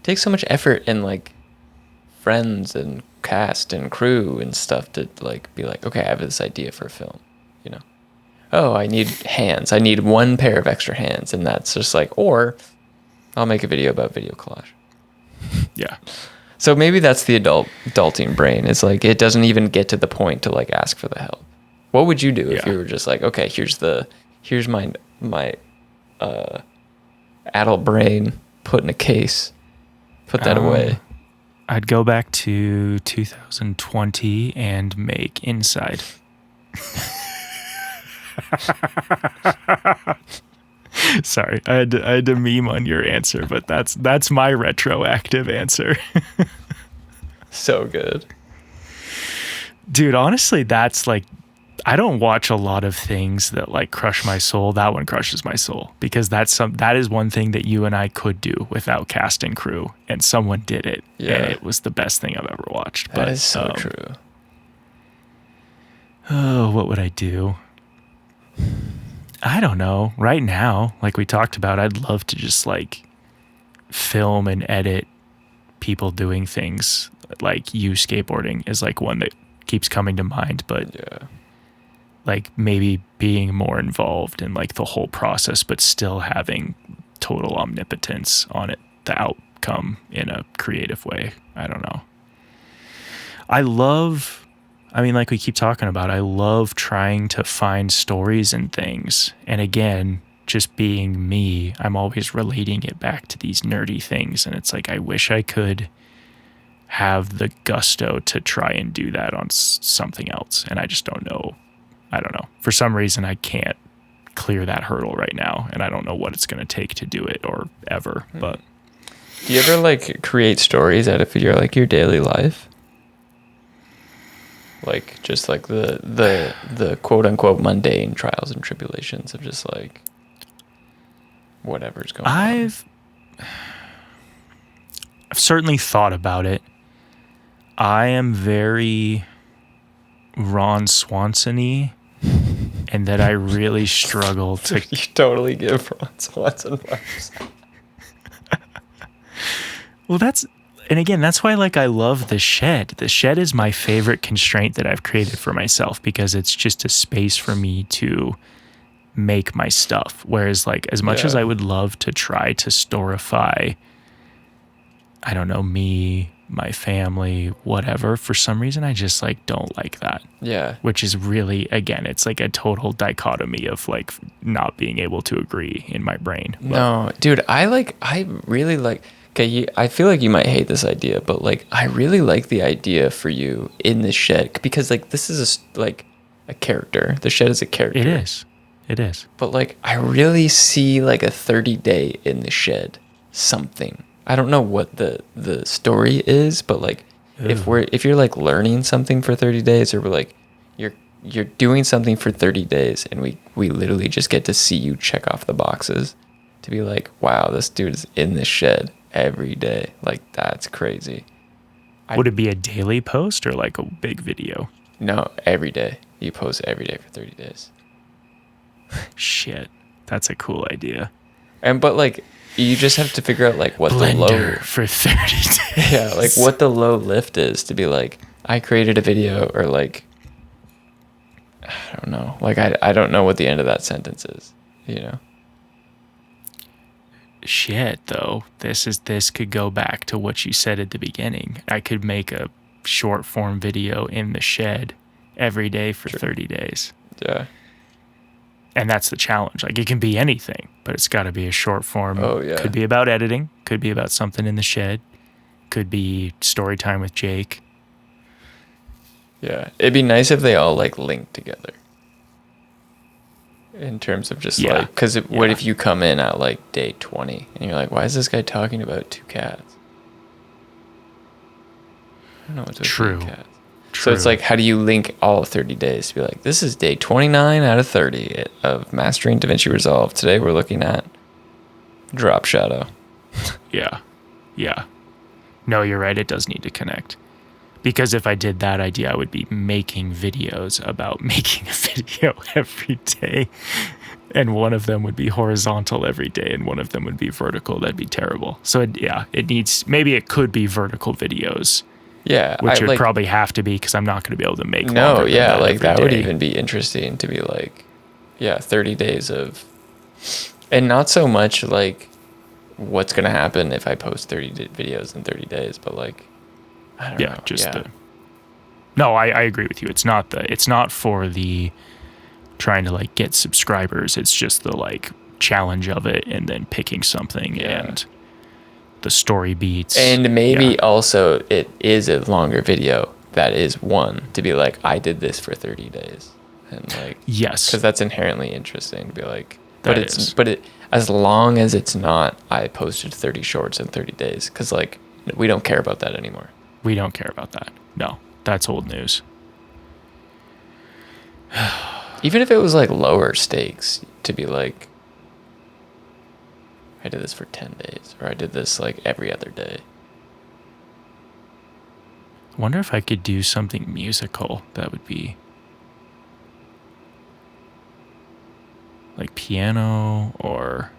takes so much effort and like friends and cast and crew and stuff to like be like, okay, I have this idea for a film, Oh, I need hands. I need one pair of extra hands, and that's just like, or I'll make a video about video collage. Yeah. So maybe that's the adulting brain. It's like it doesn't even get to the point to like ask for the help. What would you do if Yeah. you were just like, okay, here's my adult brain put in a case, put that away. I'd go back to 2020 and make Inside. Sorry, I had to meme on your answer, but that's my retroactive answer. So good. Dude, honestly, that's like, I don't watch a lot of things that like crush my soul. That one crushes my soul, because that is one thing that you and I could do without cast and crew, and someone did it. Yeah. And it was the best thing I've ever watched. That is so true. Oh, what would I do? I don't know. Right now, like we talked about, I'd love to just like film and edit people doing things. Like you skateboarding is like one that keeps coming to mind, but Yeah. like maybe being more involved in like the whole process, but still having total omnipotence on it, the outcome in a creative way. I don't know. Like we keep talking about, I love trying to find stories and things. And again, just being me, I'm always relating it back to these nerdy things. And it's like, I wish I could have the gusto to try and do that on something else. And I just don't know. I don't know. For some reason, I can't clear that hurdle right now. And I don't know what it's going to take to do it or ever. But Do you ever like create stories out of your daily life? Like just like the quote unquote mundane trials and tribulations of just like whatever's going on. I've certainly thought about it. I am very Ron Swanson-y, and that I really struggle to. You totally give Ron Swanson vibes. Well, and again, that's why like I love the shed. The shed is my favorite constraint that I've created for myself, because it's just a space for me to make my stuff. Whereas like as much as I would love to try to storify, I don't know, me, my family, whatever, for some reason I just like don't like that. Yeah. Which is really, again, it's like a total dichotomy of like not being able to agree in my brain. But No, dude, I really like. Okay, I feel like you might hate this idea, but like I really like the idea for you in the shed, because like this is a character. The shed is a character. It is. But like I really see like a 30-day in the shed something. I don't know what the story is, but like if you're like learning something for 30 days, or we're like you're doing something for 30 days and we literally just get to see you check off the boxes to be like, wow, this dude is in the shed every day. Like that's crazy. Would it be a daily post or like a big video? No, every day. You post every day for 30 days. Shit. That's a cool idea. But like you just have to figure out like what the low Blender for 30 days. Yeah, like what the low lift is to be like, I created a video, or like I don't know. Like I don't know what the end of that sentence is, Shit, though. This could go back to what you said at the beginning. I could make a short form video in the shed every day for 30 days. Yeah. And that's the challenge. Like, it can be anything, but it's got to be a short form. Oh, yeah. Could be about editing. Could be about something in the shed. Could be story time with Jake. Yeah. It'd be nice if they all like link together. In terms of just Yeah. like, because what Yeah. if you come in at like day 20 and you're like, why is this guy talking about 2 cats? I don't know what's with True. 2 cats. True. So it's like, how do you link all 30 days to be like, this is day 29 out of 30 of mastering DaVinci Resolve. Today we're looking at Drop Shadow. Yeah. Yeah. No, you're right. It does need to connect. Because if I did that idea, I would be making videos about making a video every day. And one of them would be horizontal every day and one of them would be vertical. That'd be terrible. So it needs, maybe it could be vertical videos, Yeah. which would like, probably have to be because I'm not going to be able to make no, longer than yeah, like every that would day. even be interesting to be like, yeah, 30 days of, and not so much like what's going to happen if I post 30 videos in 30 days, but like, I don't know. Just yeah. no, I agree with you. It's not for the trying to like get subscribers. It's just the like challenge of it and then picking something and the story beats. And maybe also it is a longer video that is one to be like, I did this for 30 days. And like, yes, because that's inherently interesting to be like, That but it, as long as it's not, I posted 30 shorts in 30 days. Cause like, we don't care about that anymore. we don't care about that. No, that's old news. Even if it was like lower stakes to be like, I did this for 10 days or I did this like every other day. Wonder if I could do something musical that would be like piano or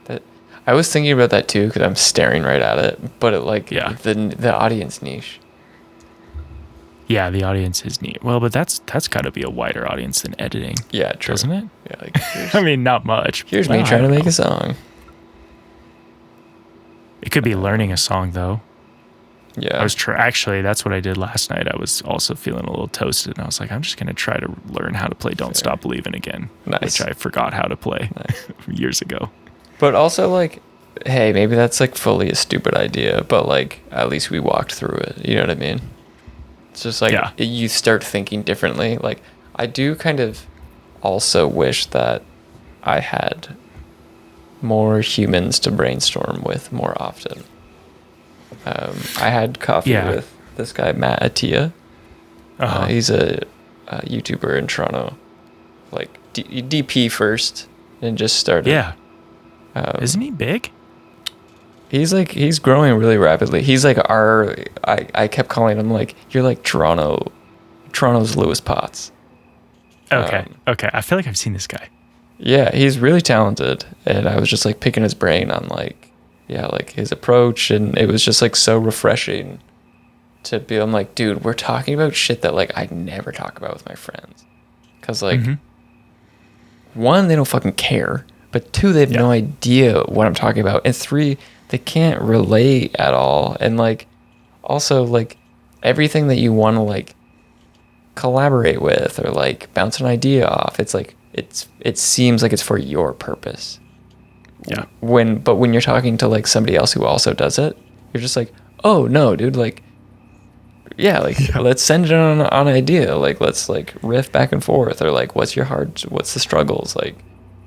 That I was thinking about that too because I'm staring right at it, but it like Yeah. the audience niche. yeah, the audience is neat. Well, but that's got to be a wider audience than editing, Yeah, true. doesn't it? Yeah, like here's, I mean, not much. here's Well, me I trying to don't make know. a song. It could be learning a song though. Yeah, I was actually that's what I did last night. I was also feeling a little toasted, and I was like, I'm just gonna try to learn how to play "Don't Fair. Stop Believing" again, Nice. which I forgot how to play Nice. years ago. But also like, hey, maybe that's like fully a stupid idea, but like at least we walked through it. You know what I mean? It's just like Yeah. you start thinking differently. Like I do kind of also wish that I had more humans to brainstorm with more often. I had coffee Yeah. with this guy Matt Attia. Uh-huh. He's a YouTuber in Toronto, like DP first, and just started. Yeah, Um, isn't he big? He's growing really rapidly. He's like I kept calling him like, you're like Toronto's Lewis Potts. Okay, um, okay. I feel like I've seen this guy. Yeah, he's really talented, and I was just like picking his brain on like, yeah, like his approach, and it was just like so refreshing to be. I'm like, dude, we're talking about shit that like I never talk about with my friends, because like, Mhm. one, they don't fucking care, but two, they have no idea what I'm talking about, and three, they can't relate at all, and like, also like, everything that you want to like collaborate with or like bounce an idea off, it's like it seems like it's for your purpose. Yeah. But when you're talking to like somebody else who also does it, you're just like, oh no, dude, like, yeah, like let's send it on an idea, like let's like riff back and forth, or like what's the struggles, like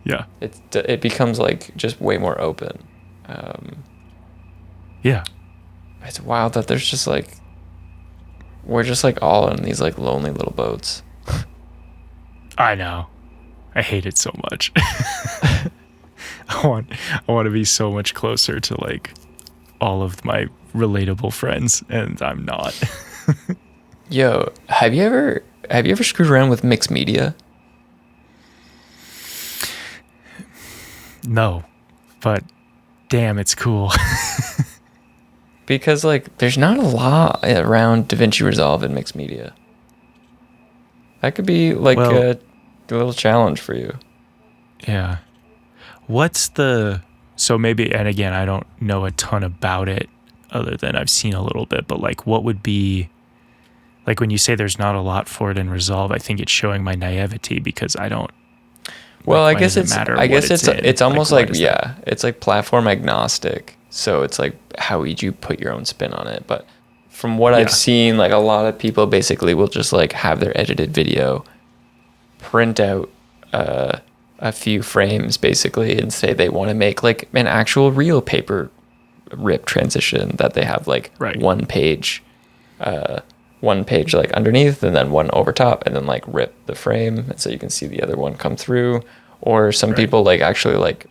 Yeah, it becomes like just way more open. yeah. It's wild that there's just like we're just like all in these like lonely little boats. I know. I hate it so much. I want to be so much closer to like all of my relatable friends, and I'm not. Yo, have you ever screwed around with mixed media? No, but damn, it's cool. Because like there's not a lot around DaVinci Resolve and mixed media. That could be like Well- a little challenge for you. Yeah. So maybe, and again, I don't know a ton about it other than I've seen a little bit, but like what would be, like when you say there's not a lot for it in Resolve, I think it's showing my naivety because I don't Well, Like, I why guess does it it's matter I what guess it's in? it's almost why like does that- it's like platform agnostic. So it's like how would you put your own spin on it? But from what Yeah. I've seen, like a lot of people basically will just like have their edited video, print out a few frames basically, and say they want to make like an actual real paper rip transition that they have like Right. one page like underneath and then one over top and then like rip the frame and so you can see the other one come through. Or some Right. people like actually like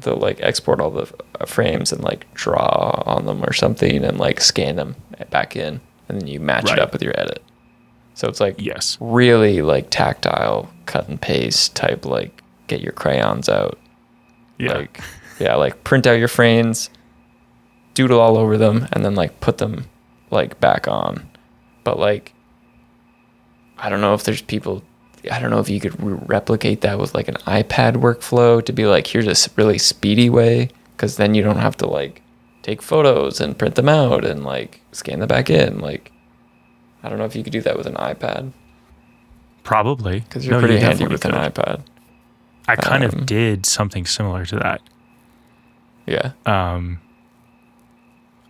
they'll like export all the frames and like draw on them or something and like scan them back in and then you match Right. it up with your edit. So it's like Yes. really like tactile cut and paste type, like get your crayons out. Yeah. Like, yeah, like print out your frames, doodle all over them, and then like put them like back on. But like, I don't know if there's people, I don't know if you could replicate that with like an iPad workflow to be like, here's a really speedy way, because then you don't have to like take photos and print them out and like scan them back in. Like, I don't know if you could do that with an iPad, Probably. because you're No, pretty you handy definitely with an could. iPad. I kind Um, of did something similar to that. Yeah.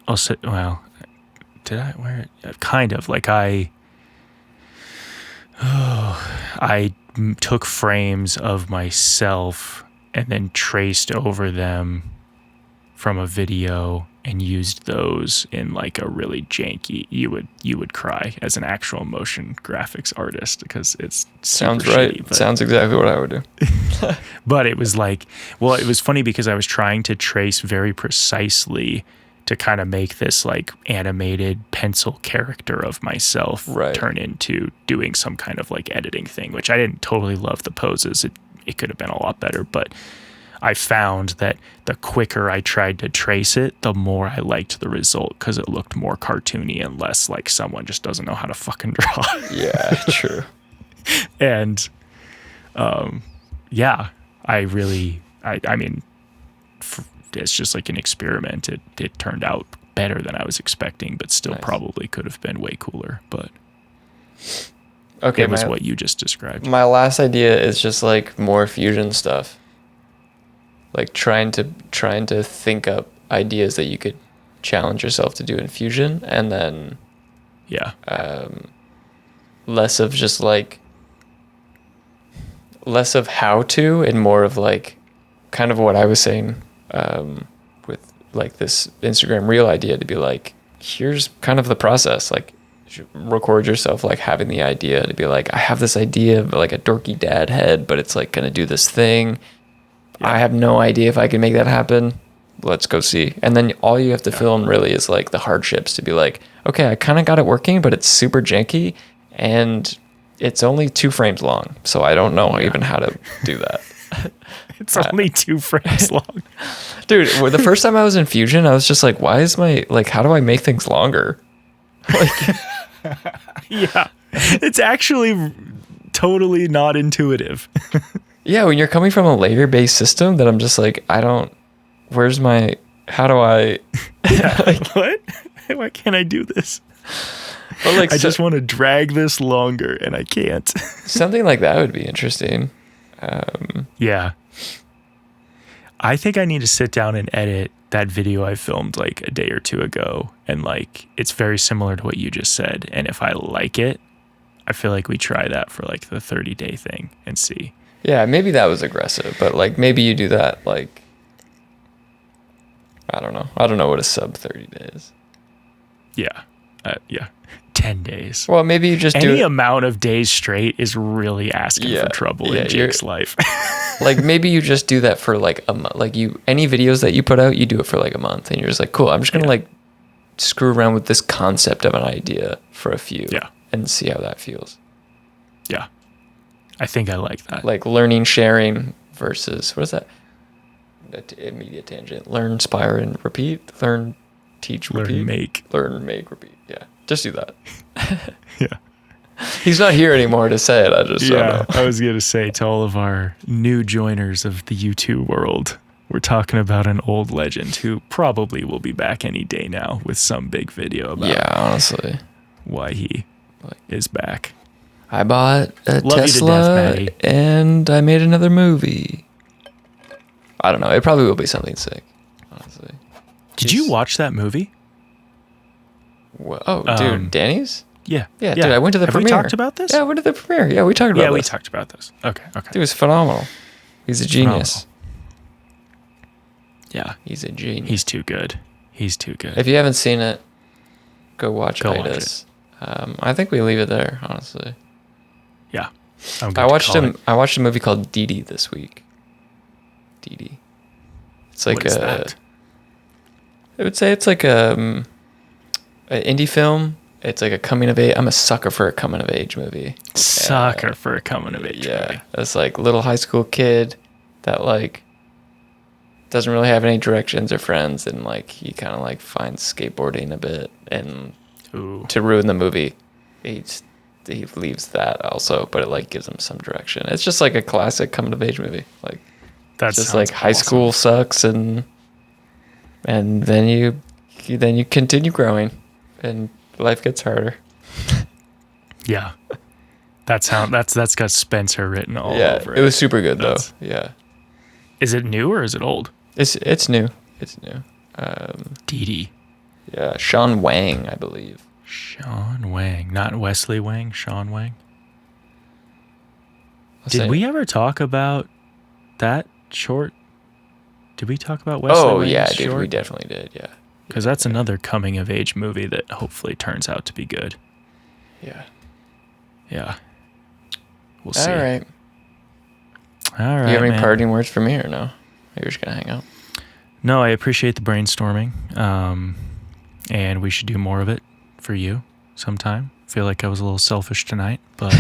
Also, well, did I? Where? Kind of like I took frames of myself and then traced over them from a video and used those in like a really janky. You would cry as an actual motion graphics artist because it's Sounds super right. shitty, but- Sounds exactly what I would do. But it was like, well, it was funny because I was trying to trace very precisely to kind of make this like animated pencil character of myself Right. turn into doing some kind of like editing thing, which I didn't totally love the poses. It could have been a lot better, but I found that the quicker I tried to trace it, the more I liked the result because it looked more cartoony and less like someone just doesn't know how to fucking draw. Yeah, true. And yeah, I mean, it's just like an experiment. It turned out better than I was expecting, but still Nice. probably could have been way cooler. But Okay, it was what you just described. my last idea is just like more fusion stuff. Like trying to think up ideas that you could challenge yourself to do in fusion, and then Yeah, less of just like less of how to and more of like kind of what I was saying with like this Instagram reel idea, to be like, here's kind of the process. Like record yourself like having the idea, to be like, I have this idea of like a dorky dad head, but it's like gonna do this thing. I have no idea if I can make that happen. Let's go see. And then all you have to film really is like the hardships, to be like, okay, I kind of got it working, but it's super janky and it's only 2 frames long. So I don't know even how to do that. it's only 2 frames long. Dude, the first time I was in Fusion, I was just like, why is my, like, how do I make things longer? Like, Yeah, it's actually totally not intuitive. yeah, when you're coming from a layer-based system that I'm just like, how do I, What? Why can't I do this? but like, I just want to drag this longer, and I can't. something like that would be interesting. Yeah. I think I need to sit down and edit that video I filmed like a day or 2 ago. And like, it's very similar to what you just said. And if I like it, I feel like we try that for like the 30-day thing and see. Yeah, maybe that was aggressive, but like maybe you do that like, I don't know. I don't know what a sub 30 days. Yeah. Yeah. 10 days. Well, maybe you just do Any it, amount of days straight is really asking Yeah, for trouble yeah, in Jake's life. like maybe you just do that for like a month. Like any videos that you put out, you do it for like a month, and you're just like, cool, I'm just gonna like screw around with this concept of an idea for a few, Yeah. and see how that feels. Yeah. I think I like that. Like learning, sharing versus what is that? Immediate tangent. Learn, inspire, and repeat. Learn, teach, repeat. Learn, make. Learn, make, repeat. Yeah, just do that. Yeah. He's not here anymore to say it. I just don't Yeah, know. I was going to say to all of our new joiners of the YouTube world, we're talking about an old legend who probably will be back any day now with some big video about Yeah, honestly. why he is back. I bought a Love you to death, Tesla Maddie. and I made another movie. I don't know. It probably will be something sick, honestly. Did you watch that movie? Oh, dude, Danny's? Yeah. Yeah, dude, I went to the Have premiere. we talked about this? Yeah, I went to the premiere. Yeah, we talked about this. Yeah, we talked about this. Okay. Dude, it was phenomenal. He's a genius. Yeah. He's a genius. He's too good. He's too good. If you haven't seen it, go watch Go watch Itis. I think we leave it there, honestly. Yeah. I'm good I to watched call him. it. I watched a movie called Dee Dee this week. Dee Dee. It's like What is that? I would say it's like an indie film. It's like a coming of age. I'm a sucker for a coming of age movie. Sucker for a coming of age Yeah, movie. it's like little high school kid that like doesn't really have any directions or friends, and like he kind of like finds skateboarding a bit, and Ooh. to ruin the movie, he leaves that also, but it like gives him some direction. It's just like a classic coming of age movie. Like That's just like high school sucks, and then you continue growing, and life gets harder. Yeah. That's got Spencer written all over it. It was super good though. That's- Yeah, Is it new or is it old? it's new. It's new. Dee Dee. Yeah, Sean Wang, I believe. Sean Wang. Not Wesley Wang, Sean Wang. I'll Did say- we ever talk about that short? Did we talk about Wesley Oh Wang's yeah, dude, short? we definitely did. Yeah, Because that's another coming of age movie that hopefully turns out to be good. yeah. Yeah. We'll see. All right. All right. You have any man. parting words for me or no? You're just gonna hang out. No, I appreciate the brainstorming. And we should do more of it for you sometime. Feel like I was a little selfish tonight, but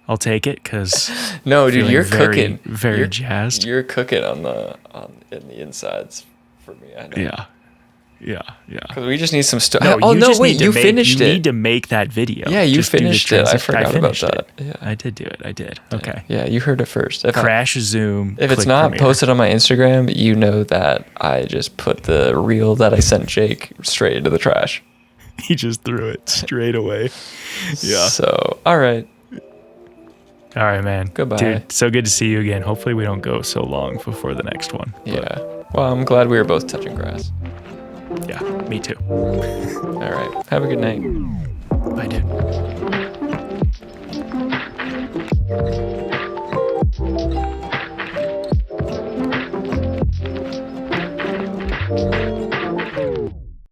I'll take it because No, dude, you're very, cooking. very you're, jazzed. You're cooking in the insides for me. I know. Yeah. Yeah. Yeah. Because we just need some stuff. No, Oh you no, just wait, need to you make, finished you it. need to make that video. Yeah, you Just do the finished it. I transition. forgot about finished that. it. Yeah. I did do it. I did. Okay. Yeah, you heard it first. Crash Zoom. If it's click not Premiere. posted on my Instagram, you know that I just put the reel that I sent Jake straight into the trash. He just threw it straight away. Yeah. So, all right. All right, man. Goodbye. Dude, so good to see you again. Hopefully we don't go so long before the next one. But, Yeah. Well, I'm glad we were both touching grass. yeah, me too. All right. Have a good night. Bye, dude.